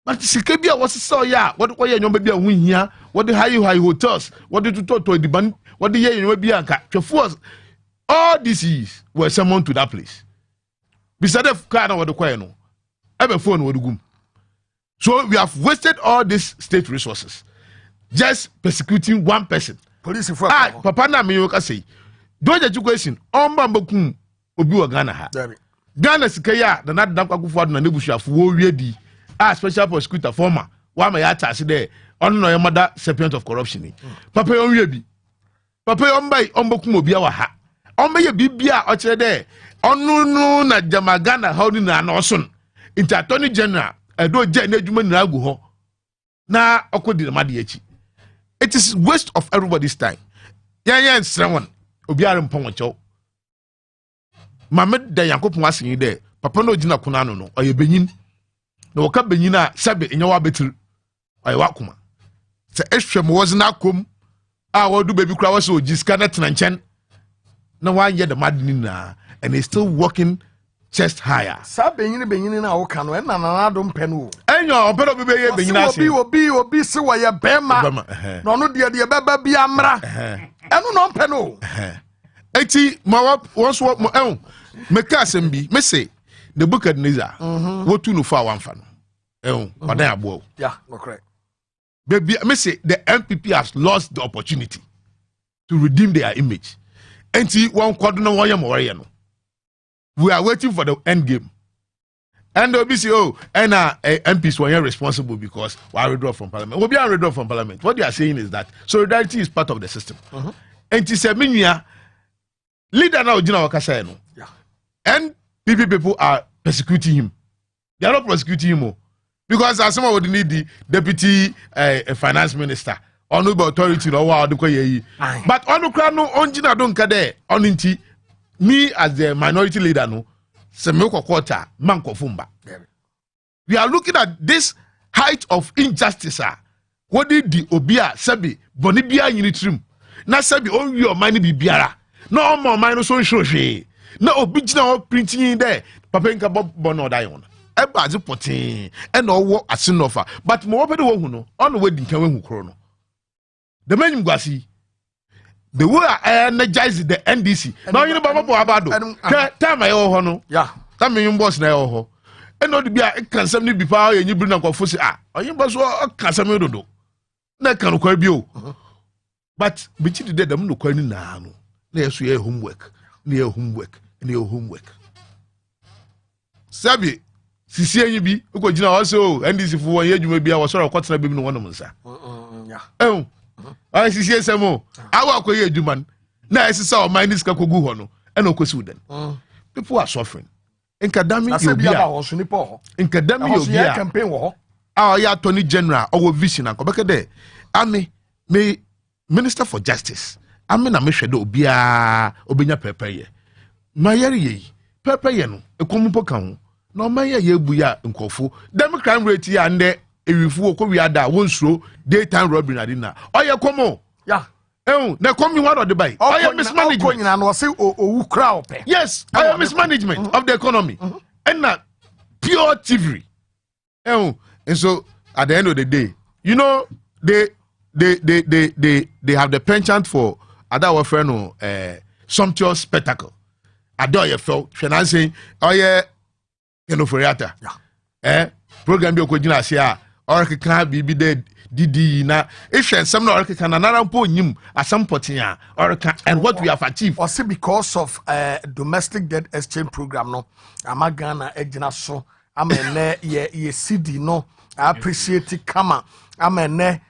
But Sikabia was so yeah. What you know maybe a win here? What the high hotels? What did you talk to the band? What the year you know be anka? All these years were summoned to that place. Beside the car what the choir no, every phone would go. So we have wasted all these state resources just persecuting one person. Police for Papa na me yoka say. George Chikwesin on bambokum obi wa Ghana ha. Ghana sikaya na na kwakufu na nebusuafo wo wie di. Special prosecutor former one my attach there on no mother serpent of corruption papa on we bi papa on by on bokum obi awa ha on be bibia o kire there onu na jamagana how ni na no son inter attorney general edo je na adwuma ni agu ho na okodi na made achi It is waste of everybody's time. Yeah, someone. Obiara mpon Mamed da Yankopon asen de papa no gina kuna no oye benyin na woka benyin a sebe enya wa betir oye wakoma se ehwem was na kom a wodu baby kura was ojiska na tena nchen na wanye the madini na and he's still working chest higher. Sa benyin na woka no na do mpenu enyo opero bebe ye benyin ase obi se wo ye bema no no de beba bia mra enu no mpenu eti ma once what make assembly me say the book at Niza what to no for one fan odan abo yeah no correct baby me say the MPP has lost the opportunity to redeem their image enti one kwado na one yam warrior no we are waiting for the end game and they'll be say and MPs were responsible because we withdraw from parliament we'll be withdraw from parliament. What they are saying is that solidarity is part of the system enti say menyua leader now Ojina Wakasa no. Yeah. And people are persecuting him. They are not prosecuting him because as someone would need the deputy finance minister or no authority or what but on the crowd no Ojina don't kade on inti me as the minority leader no semeko quarter manko fumba. We are looking at this height of injustice. What did the obia sabi bonibia unitrim na sabi on your money be biara. No more minus so shoshi. No original printing there. Papa nka bono da yon. Eba azu potin. E no wo asinofa. But mo ope de wo hu no. On we di kan we hu kro no. The many gwasi. The way I energize the NDC. No you baba bo abado. Time ayo ho no. Yeah. Time you boss na yo ho. E no de bia e kan sam ni bi pa ye nyibru na kwafo si oyin boss o kan sam dodo. Na kan kwa bi o. But bichi de dem no kwa ni na no. Na yesu ye homework na homework sabi sisi anyi bi uko gina o so NDC fu won ye dwuma bi a wo soro kwotena bi no wonom nsa ya sisi esemo awa akoye dwuma na esisa o mind this kakogu ho no e na okosi udan people are suffering nkadami obia campaign wo ya attorney general owo vision akobeke de me minister for justice amena me hwede obia obenya pepeye mayere ye pepeye no ekompo kan ho na omaye ye bu ya nkofo dem crime rate ya nde ewifu okowia da wonsuro daytime robbery na dina oye komo ya na komi one of the buy oye mismanagement nyina no say owu kra ope yes oye mismanagement of the economy and na pure thievery and so at the end of the day you know they have the penchant for other warfare no sumptuous spectacle. Ado ye felt financing oye kenoforiata. Program bi okojina ase a orke kan bibi de didi na ehwen some na orke kan na rampo nyim asampotin a orka and what we have achieved also because of domestic debt exchange program no amagana ejina so amene ye CD no appreciate kama amene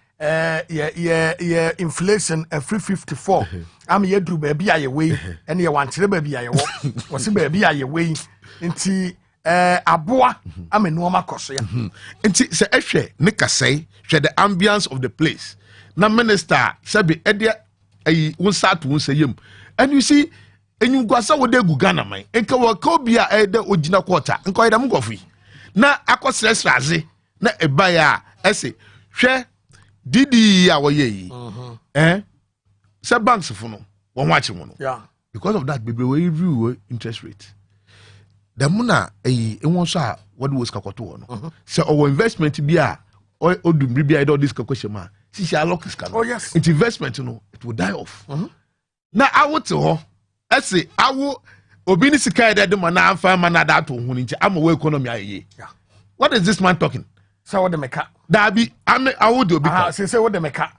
yeah, inflation free 54. I'm here to baby aye way, and you want to baby aye walk. Was it baby aye way? Inti aboa, I'm a normal cost. Inti se eshe nika say share the ambience of the place. Na minister sabi edia ay won start won say yem. And you see, and you go sa wo de Ghana man. Enka wo ka obia ede ogina quarter. Enka ida mgofi. Na akosres raze na ebaya ese hwe Didi ya waye say banks for no one watching one. Yeah. Because of that, baby, we review interest rate. The muna won sa what was kakoto no. So our investment be a or do be all this question man. See lock is oh yes. It's investment it will die off. Now I would to I say I will obini sika de man na amfa man na that to hu nti am we economy aye. Yeah. What is this man talking? So what the meka dabi I would obi say what the meka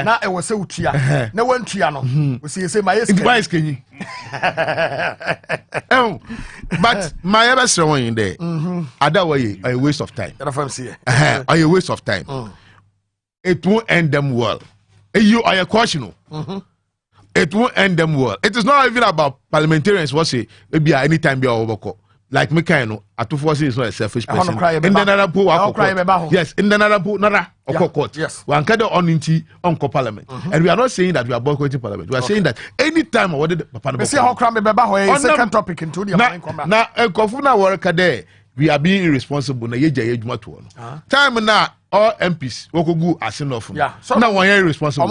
na e was say utua na wantua no we say my eskenyi but my ever say one in there ada way a waste of time a waste of time it won't end them well you are a question it won't end them well. It is not even about parliamentarians what say maybe anytime be over like me kind of atufo is not a selfish person. In the Narapo, yes, in the Narapo, Nara, or court. Yes, we are on into Uncle Parliament, and we are not saying that we are boycotting Parliament. We are saying that any time I wanted the see how crime second topic into the now Kofuna worker there. We are being irresponsible. Na yeja yejuma to no. Time na all MPs wokogu asin off. Yeah. So now one irresponsible.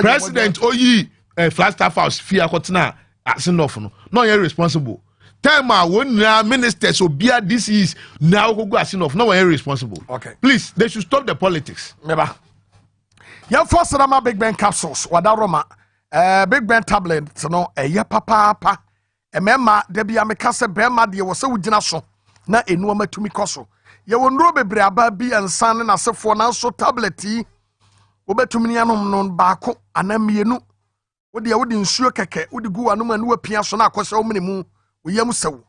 President Oyi Flagstaff House fear kotna asin off no. No irresponsible. Time when ministers obia this is now wokogu asin off. No one irresponsible. Okay. Please, they should stop the politics. Meba. Ya force na Big Ben capsules wadaroma Big Ben tablet no ye papa emema de bia meka se bema de wo se wugina so. Na enu amatumi koso ye wonro bebre aba bi ansan na sefo na so tablet yi obetumi ni anom no baako anamienu wode wode nsuo keke wode gu anom anu apia so na akose wo menemu woyam sew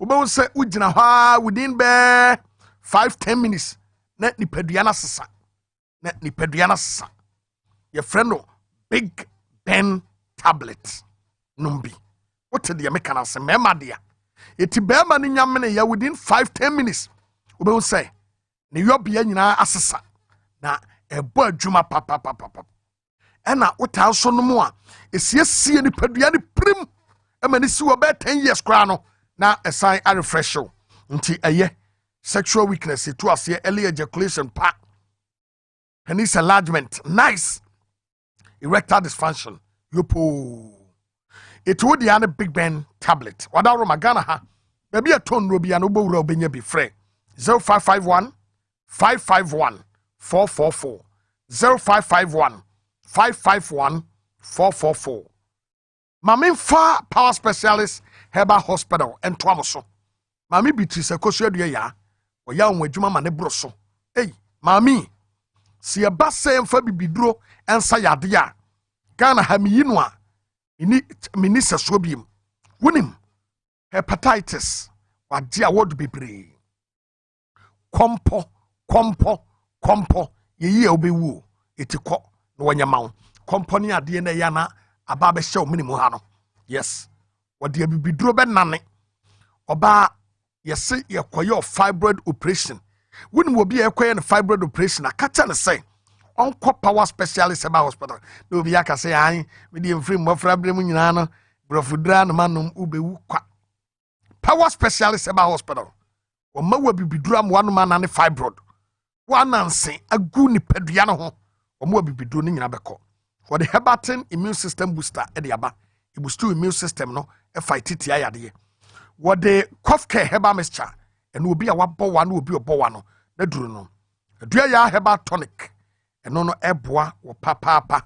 obewu se ugina ha within be 5-10 minutes na nipadua na sesa ye friend no Big Ben tablet numbi wote de me kana se mema de eti bema ni nyamene ya within 5-10 minutes obewu say ne yobia nyina asesa na ebo adwuma papa ena wota so no mu a esiesie ni padua ni prim ema ni si wo be 10 years kra no na esan a refresh nti eye sexual weakness to ase early ejaculation pa penis enlargement nice erectile dysfunction yopo it would the Big Ben tablet. Wadaro magana ha. Maybe a ton will be an obo robenya be free. 0551 551 444 0551 551 444. Mami fa power specialist Hebron Hospital and Twamoso. Mami biti se kosua dua ya. Oya onwadwuma ma ne broso. Hey, mami. Si e ba se mfa bibiduro ensa yade a. Ghana ha mi yinu a Minister Sobium, Winim, hepatitis, what dear word be brave. Compo, ye obe woo, itiko, no one yamount, company at the end yana, a barber show minimuhano. Yes, what dear be droben nane, oba, yes, say your quayo fibroid operation. Wouldn't will be a quay and fibroid operation, a catch and say. Uncle power specialist about hospital. No be aka say I with the free mo frabre mu nyina no brofudra no manum ubewu kwa. Power specialist about hospital. O ma wa bibidura mo wanu man na fibroid. Wananse agu ni padua no ho. O ma wa bibiduro ni nyina beko. For the Hebron immune system booster e de aba. E boost immune system no e fight titia yade. What the cough care Hebron mixture and will be a wabo one will be a bo one na duru no. Adua ya Hebron tonic. No no eboa wo papa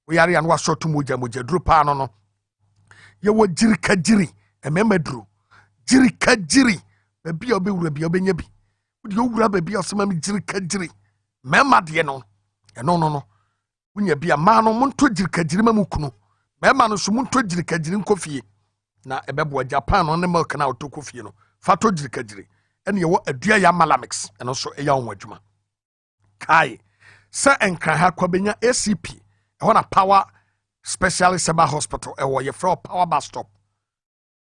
we yare an wa shotu moja duru pa no ye wo jirikajiri emema duru jirikajiri baby obi wura bi obenya bi wodi owura baby osema mi jirikajiri mema de no no wunya bia ma no monto jirikajiri mamukunu mema no so monto jirikajiri nkofie na ebeboa Japan no ne milk na otokofie no fato jirikajiri ene ye wo adua ya malamix eno so eya onwadwuma kai sa enkran ha kwabenya ACP e hona power specialist about hospital e wo ye from power bus stop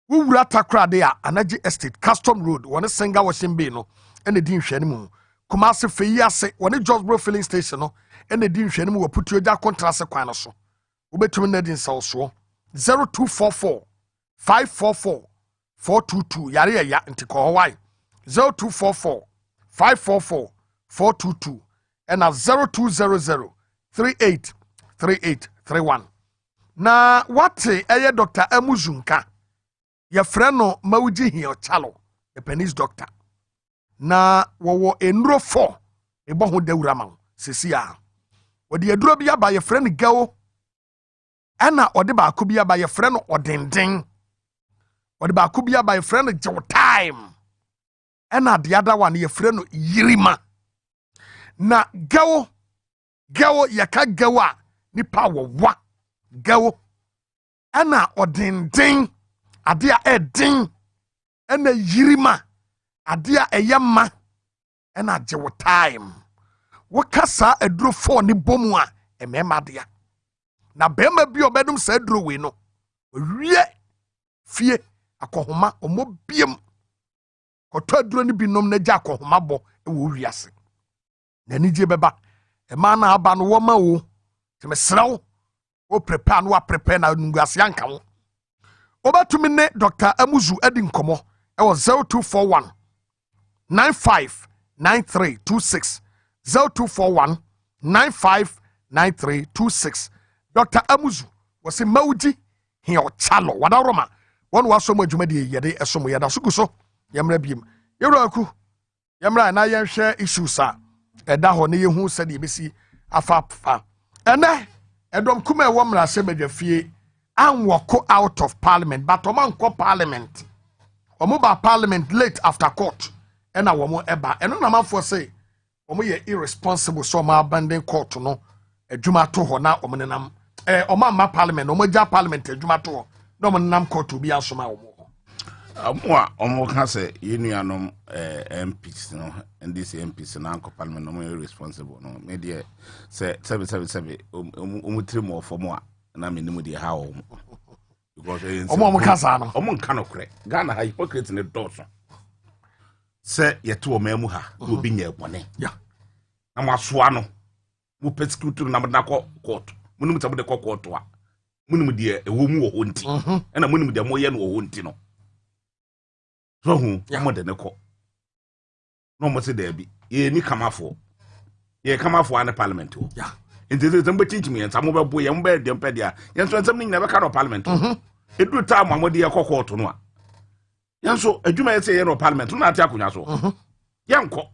wura takra de a Anaji Estate Custom Road wona singa washing bay no ene di nhwani mu Kumasi feyi ase wona Josbro filling station no ene di nhwani mu waputu oja contrast kwan no so obetumi na di nsawoso 0244 544 422 yare ya ntiko howai 0244 544 422 and a 0200 383831. Na wate eye Dr. Emuzunka ye freno mawuji hiyo chalo the penis doctor na wowo enro 4 ebo ho dawura ma sesi a wode aduro bia ba ye freno gawo ana ode ba ko bia ba ye freno odenden ode ba ko bia ba ye freno jew time ana the other one ye freno yirima na gawo yaka gawo a nipa wa gawo ana odenden ade a edin ana yirima ade a eyama ana jewo time wakasa aduro 4 ni bomu a emema de na bema bi obedum sa aduro we no wie fie akohoma omo biem kɔtɔ aduro no bi nom na gya akɔhomabɔ ɛwɔ wiase na anigye bɛba ɛma na aba no wɔma wo sɛ mesrɛ wo wo prepare no wa prepare na nunguase anka wo wobɛtumi ne Dr. Amuzu adi nkɔmmɔ ɛwɔ 0241 959326 0241 959326 Dr. Amuzu was a Mauji here chalo wadaroma one was so much medi yede esomo yada sukuso yamra biem yewraku yamra na yen share issues a eda ho ne yehu said yebesi afa ene edom kuma e womra se badwafie an woko out of parliament but oman ko parliament omo ba parliament late after court ena womo eba eno na manfo say omo ye irresponsible so ma abandon court no adwuma to ho na omo nenam omo ma parliament omo ja parliament adwuma to ho na omo nenam court obi asoma omo omo ka say yenuanom MPs no and this MPs na anko parliament no irresponsible no me de say 777 omo trimo for mo na me nimu de ha omo because omo kasa no omo nka no kre Ghana ha hypocrite ne doso se yeto o mamu ha obi nya ebone ya na masoa no mu persecute na na court munum tabu de court a munum de ewo mu wo honti na munum de mo ye no wo honti no so hu mo de ne ko no mo se de bi ye ni kamafo an parliament o ya enti ze mbe tinchimi en samo be bo ye mbe de mpe dia yen so ensam ni na be ka no parliament edu ta mo de ye court no a yanso adwuma yɛ sɛ yɛ no parliament no ate akonya so yɛnkɔ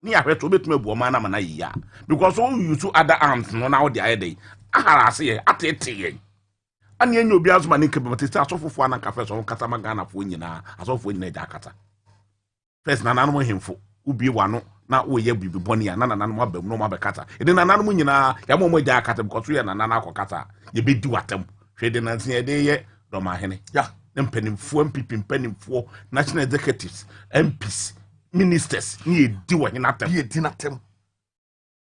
ni ahweto betuma bu ɔma na mana yiya because all you to other arms no na wo de ayɛ ahara ase yɛ atete yɛ ani enyo obi azuma ne kebate sɛ asɔfofo ana kafe so kata magana fo nyina asɔfo nyina gya kata first na nanom hemfo ubi wano na wo yɛ bibi bɔne ya na nanom abam no mabɛkata ede na nanom nyina ya mo gya kata because yɛ na nana akɔkata yɛ bedi watam hwɛ de na nsia de yɛ dɔma hene ya mpanimfo MPP mpanimfo national executives MPs ministers ni edi wo hinatem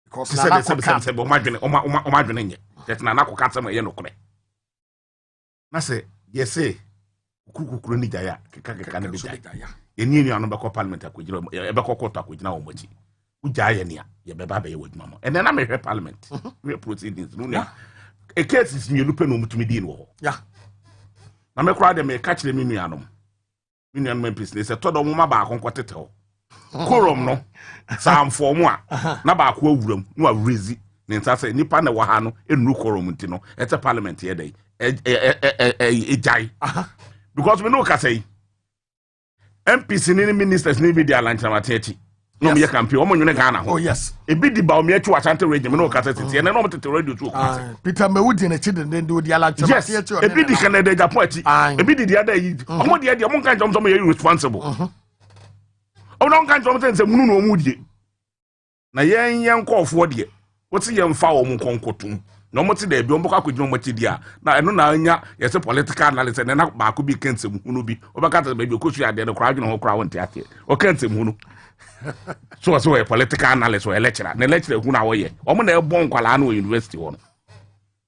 because na se bo madwene nye that na nakokata ma ye no kore na se ye se kukukuru ni jaya keka na be jaya ye ni anu be ko parliament akogiro e be ko court akogina wo maji ujaya ne ye be ba be ye waduma mo and na me hwe parliament we proceedings no na a case is nyelu pe no mutumi di no ho ya na me kura de me ka kire me nuanom MPs ne se todo mo ma ba akonkotete ho korom no samfo mo a na ba ko awuram no awurezi ne ntase nipa na wa ha no enu korom nti no ete parliament ye dai jai because me no ka say MPs ni ministers ni bi di alanchama mateti no me campaign o mo nwene Ghana ho oh yes e bi di ba o me atwa Asante region me no ka say tete ne no mo tete radio to ko Peter Mewudi na chi de di alanchama mateti e bi di Canada Japan ati e bi di the other yi o mo de mo kan jom so mo ye responsible o no kan jom say munu no mu die na yen nkofo de what see yen fa o mu konkotum no mo ti de bi o mbaka kwedino mo ti dia na eno na anya yes political analysis na ba ko bi kensem hunu bi o baka ta be bi ko su ade no kra dwene ho kra wonte ate o kensem hunu so a political analyst or a lecturer na lecturer hunu awoye o mo na e bon kwala na university won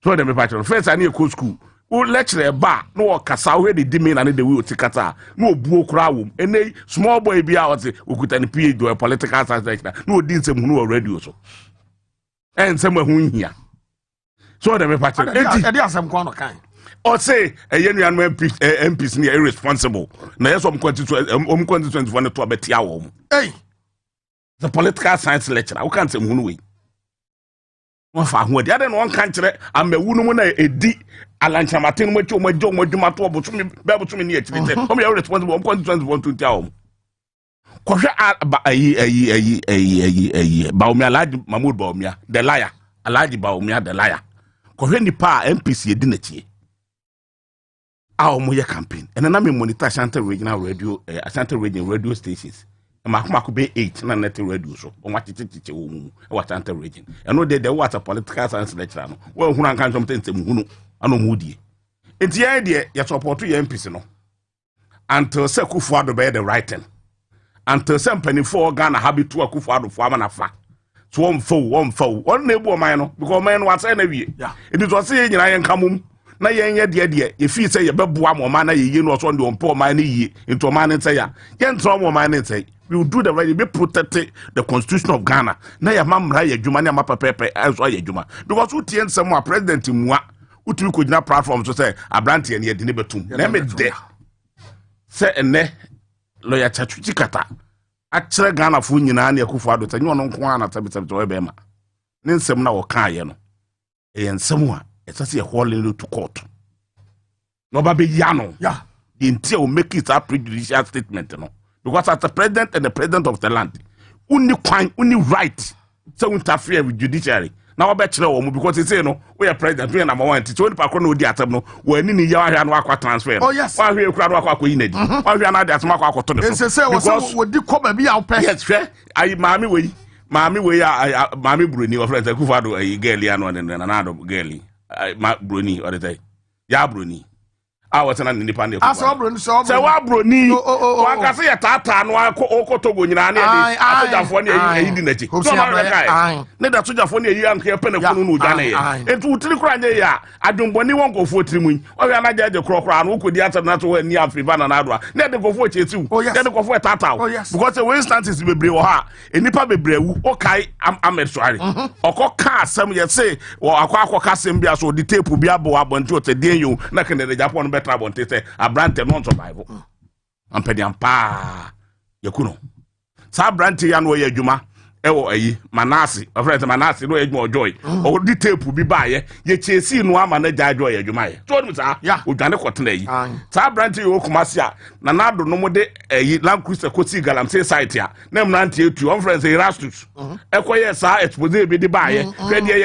so dem be patron first ani e school o lecturer ba no o kasa we de dimi na ne de we o tikata no obuo kra wom ene small boy bi a o te okuta ni PhD or political science lecturer no o di nsem hunu o radio so en nsem hu hia so dem be patron e di asem kwa no kan or say a union MPs ni irresponsible na yeso om 2024 no to abetia wo hey the political science lecturer we can't say hunu we won fa ho dia de no kan kire amawu no mu na edi alanchamate no macho madwuma to obotumi be botumi ni akirite om ya irresponsible om 2024 to tia wo kohwe Baumia Alhaji Mahmoud Baumia the liar Alhaji Baumia the liar kohwe nipa MPs edi na chie our moya campaign and then I monitor Asante regional radio Asante region radio stations and Makumako be 8 na net radio so on what teacher what Asante region and no there was a political science lecturer no well who can something hunu ano mudi enti ya de ya support your MPs no until say Kufuado be the right thing until some penny for Ghana habitu Kufuado for amanafa so one foe on na ebu o man no because man what say na wie it is what say nyina yen kamum na yenye de ye fi say ye beboa mo ma na ye no so de ompo ma na ye into ma ne say ya ye ntro mo ma ne say we will do the right be protect the constitution of Ghana na ya mamra ye adwuma na ma pepepe so ye adwuma because who tie nsem a president mua utumi ko gina platform so say abrante ne ye de ne betum na me de say ene lawyer Chatuchi kata akere Ghana fu nyina na Akufo Addo tanyo no nko ana tabitabi we be ma ne nsem na wo kan ye no e nsem a etase ye holding to court no ba be ya no yeah the entire will make it a prejudicial statement no because as the president and the president of the land only right so interfere with judiciary now we bet you because they say no we are president we are number one so the park no di atem no we ni ya ahia no akwa transfer oh yes wa hwe kura no akwa inedi wa hwe na di atem akwa to ne so say we di ko ba bia opɛ yes hwe ayi maami we ya maami broni of friend Akufo Addo ayi girl ya no na ado girl ma broni or the ya broni was an independent. I saw Bruni, so Bruni. One can say a tata, no, I call Togo, you know, I told you neither to Japonia, you and Penapunu, and to Trikrania, I don't want anyone go for Trimun, or I might the crow crown, who could the answer not to near Fivan and Adra, never go for you too, then go for a tata, because the instances will be Brewa, and Nipa be Brew, okay, I'm sorry, or cock some years say, or a quack Cassimbia, so the tape will be abo to the day you, not in the Japan better. Say a brand non survival. I'm pediam pa Yakuno. Sa brand yan way juma, Manasi, a friend Manasi, no more joy, or the tape will be by ye chase no man a joy juma. Told me, sir, who done a cotton. Sa brand you Kumasia, Nanado no more de a Land Cruiser Cosi Galam say site ya, name Nanti to one friends Erastus. Equia, sir, it was be the buyer,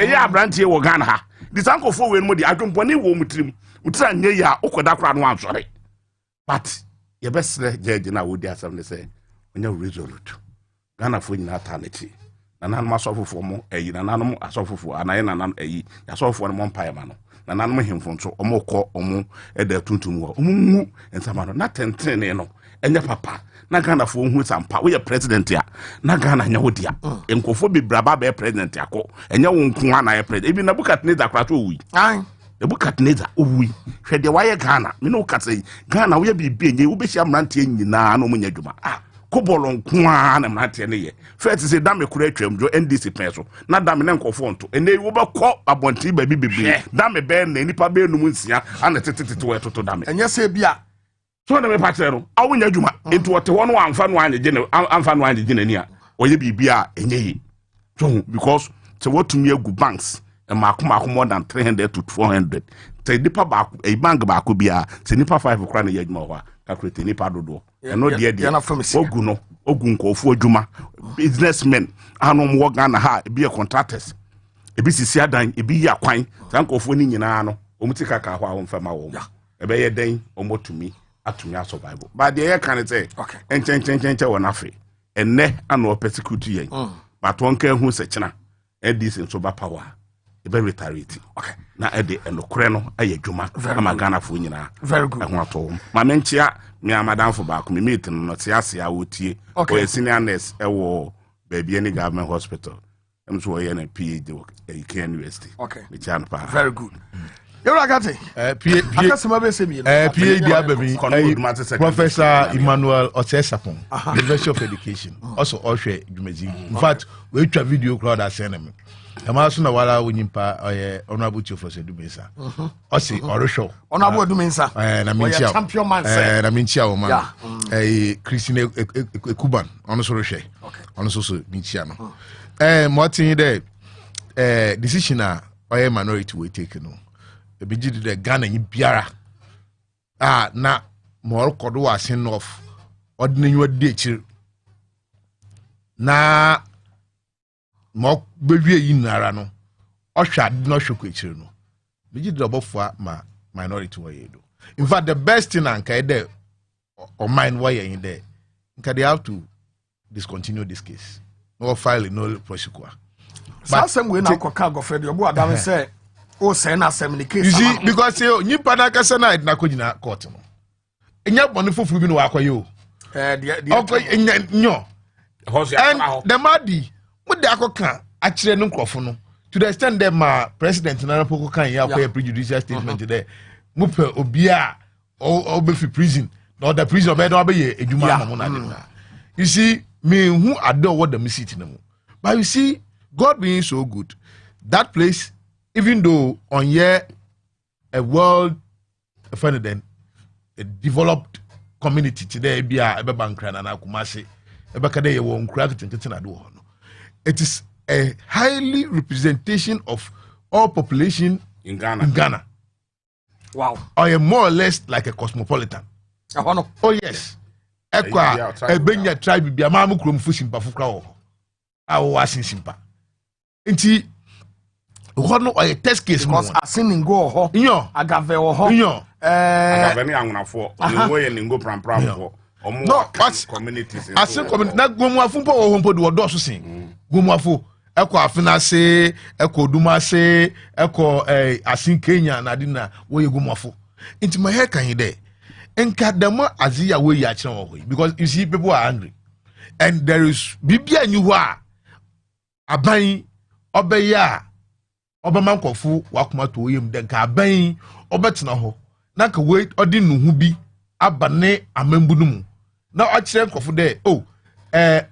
ya brand here or Ghana. This uncle for when Modi, I don't want any woman with him. Utra nye ya okoda kra no ansore but ye best judge na wodi asam ne say onya resolute Ghana fo nyina ataneti na nan masofofo mo eyi na nan asofofo anaye na nan eyi ya sofofo no mo mpae ma no na nan mo hemfo nso omo kọ omo eda tuntum wo omo mu ensama no na tentene no enye papa na Ghana fo hu sampa we president ya na Ghana nya wodia enkofo bebraba be president yakọ enye wo nko ana ye president ebi na bukat ne da krato wi the book at Neza, we had the wire Ghana. Me no can say Ghana, we be being you be sham ranty na no munyajuma. Cobolon Kwan and Matene. First is a damn curriculum, Joe NDC pencil, not damn an uncle fonto, and they will call a bonty baby, damn a band, any pabe nuncia, and a titty to damn it. And yes, say, Bia. So, the patero, I win Juma into what one fan wine the general, and fan wine the general, or you be Bia and ye. So, because to what to me good banks. And Makuma more than 300 to 400. Say nipa back a bank back could be a nipa 5 crown a year more. Calculate nipa do. And no dear, Oguno, Ogunko, for Juma, businessmen, Anom work on a ha, be a contractors. A BCC Adan, a be a quine, Sanko for Ninano, Omutika Kawa on Fama. A bay a day, or more to me, at to me survival. But the air can say, okay, and change or nothing. And ne, and no persecute ye. But one care who's a china, and this in sober power. Very retarded. Okay. Na ede enokre no aye dwuma na Ghana fo nyina. Very good. Ehwato. Ma menchia me amadam fo ba ko me meet no te ase a wotie. O senior nurse e wo baby any government hospital. Em so ye na PhD work at University. Okay. Me chan pa. Very good. PhD Professor Emmanuel Otesapon, University of Education. Also Oshe Jumeji. In fact, we try video crowd as enemy. Amasu na wala wonyimpa honorable chief for Sedumesa. Osi orosho. Honorable Dumensa. Na minchia. Champion man. Na minchia o man. Christine Kuban ono so rohwe. Okay. Ono so minchia no. Motin there decision a minority we take no. E be gidi the Ghana biara. Na more kodo wa sin off. Ordinary wadi chiri. Na mo bewie yi nara no ohwa no hweko ekire no bigi double for ma minority wa yedo. In fact, the best thing anka there or mine why in there nka they have to discontinue this case, no file, no prosecute. But some way now koka go fed obo adam say o say na assembly case. You see, because you nipa na kasa na na kojina court no enya bone fofuru bi no akwaye o nyo and the madi what the akoka actually no crofo no to the extent that my president na poko kan ya for prejudicial statement there mupe obia or be prison no the prison be no be edwuma mo na you see me who ado what the city no but you see God being so good that place even though on here a world then a developed community today be a bankra na Kumasi ebekade ye wo nkura kitinkitin ado ho no it is a highly representation of all population in Ghana. Wow. Or more or less like a cosmopolitan. Oh yes. Ekwa ebenya tribe bia ma mukrom fu simpa fu kra wo. Awo asin simpa. Nti ho no oye test case because asin ngo ho. Nyo. Agave ho. Nyo. Agave ni anwonafo. Ni wo ye ningo prampramfo. No, what's communities. Asin community na gomuafo mpo wo mpo de wo do so sin. Gomuafo eko afinase eko dumase eko asin Kenya na dina wo ye gomuafo. Inti my head kan there. Enkadama azia we ya kire wo because you see people are angry and there is bibia nyu ho aban obeya obaman kofu wakoma to yem den ka aban obetena ho na ka we odi nuhu bi abane amambu no mu na o kire kofu there oh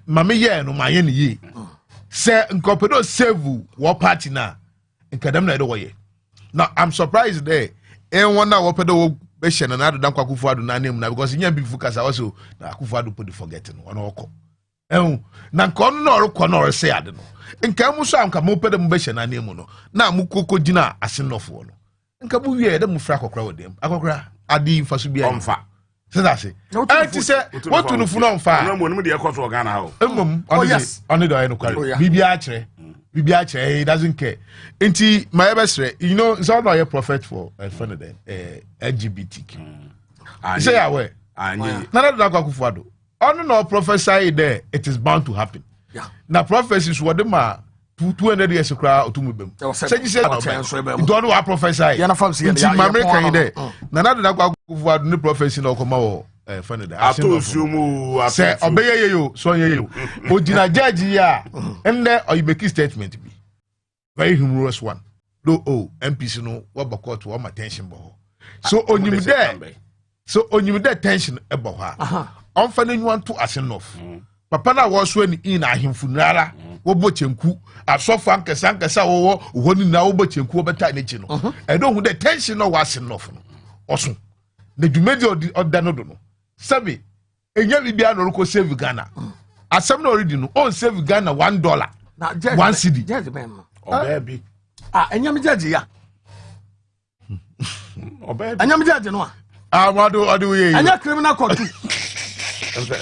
mame ye no ma ye ne ye se nkopedo save wo party na nkadam na edo wo ye now I'm surprised there one na wo pedo be shena na do dan kwakufu adu na name na because nya big focus also na kwakufu adu put forgetting one oko na nkono na orukọ na orese ade no nka mu so anka mo pede mu be shena name no na mu kokko gina asenofo no nka bu wie de mu fra kokra wodem akokra adi mfaso bia omfa se that say enti se what to no fu no omfa na mo nim de ekoso Ghana ha oh yes on the no kware bibia akere bibia akere he doesn't care enti my best you know so no a prophet for LGBTQ say aware na do kwakufu ado ono no prophesy there it is bound to happen na prophecies what them 200 years kra otumubem say you say don't know prophesy ya na fam see ya American there na do kwakufu ado no prophecy na okoma wo atosumu say obeye yo so ye yo ojina judge ya ende or you make statement be very humorous one no MPC no what court to my attention bo so onyim there tension ebo ha on fa na want to asenof papa na wo so ni in ahemfu nara wo bo chenku asofo ankesa wo honi na wo bo chenku wo beta na chi no e don hu the tension no was enough no oso na dwumedi oda no do no sabi enya bibia no ko save Ghana asem na already no on save Ghana $1 na one cedi baby enya me judge ya baby enya me judge no wado adu ye enya criminal court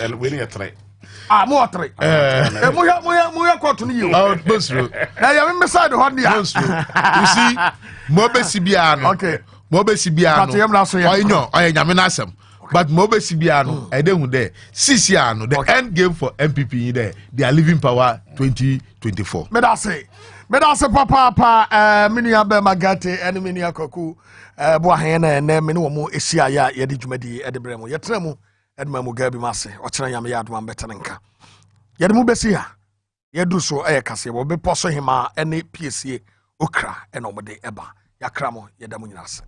and we need try mo try mo ya court ni yo bosro ya me side ho dia you see mo be sibia no okay mo be sibia no oye nyame na asem but mo be sibia no e dey hu there sisia no the end game for MPP there they are living power 2024 me da say papa mini abe magate ene mini akoku bo ahen na ene me no mo esia ya ye de dwumadi e de bremu ye tremu edma Mugabe Maase o kire nyame ya adoma betenenka ye de mu besi ha ye du so e kase bo be poso hima ene piesie okra ene omode eba ya kramo ye da mu nyina ase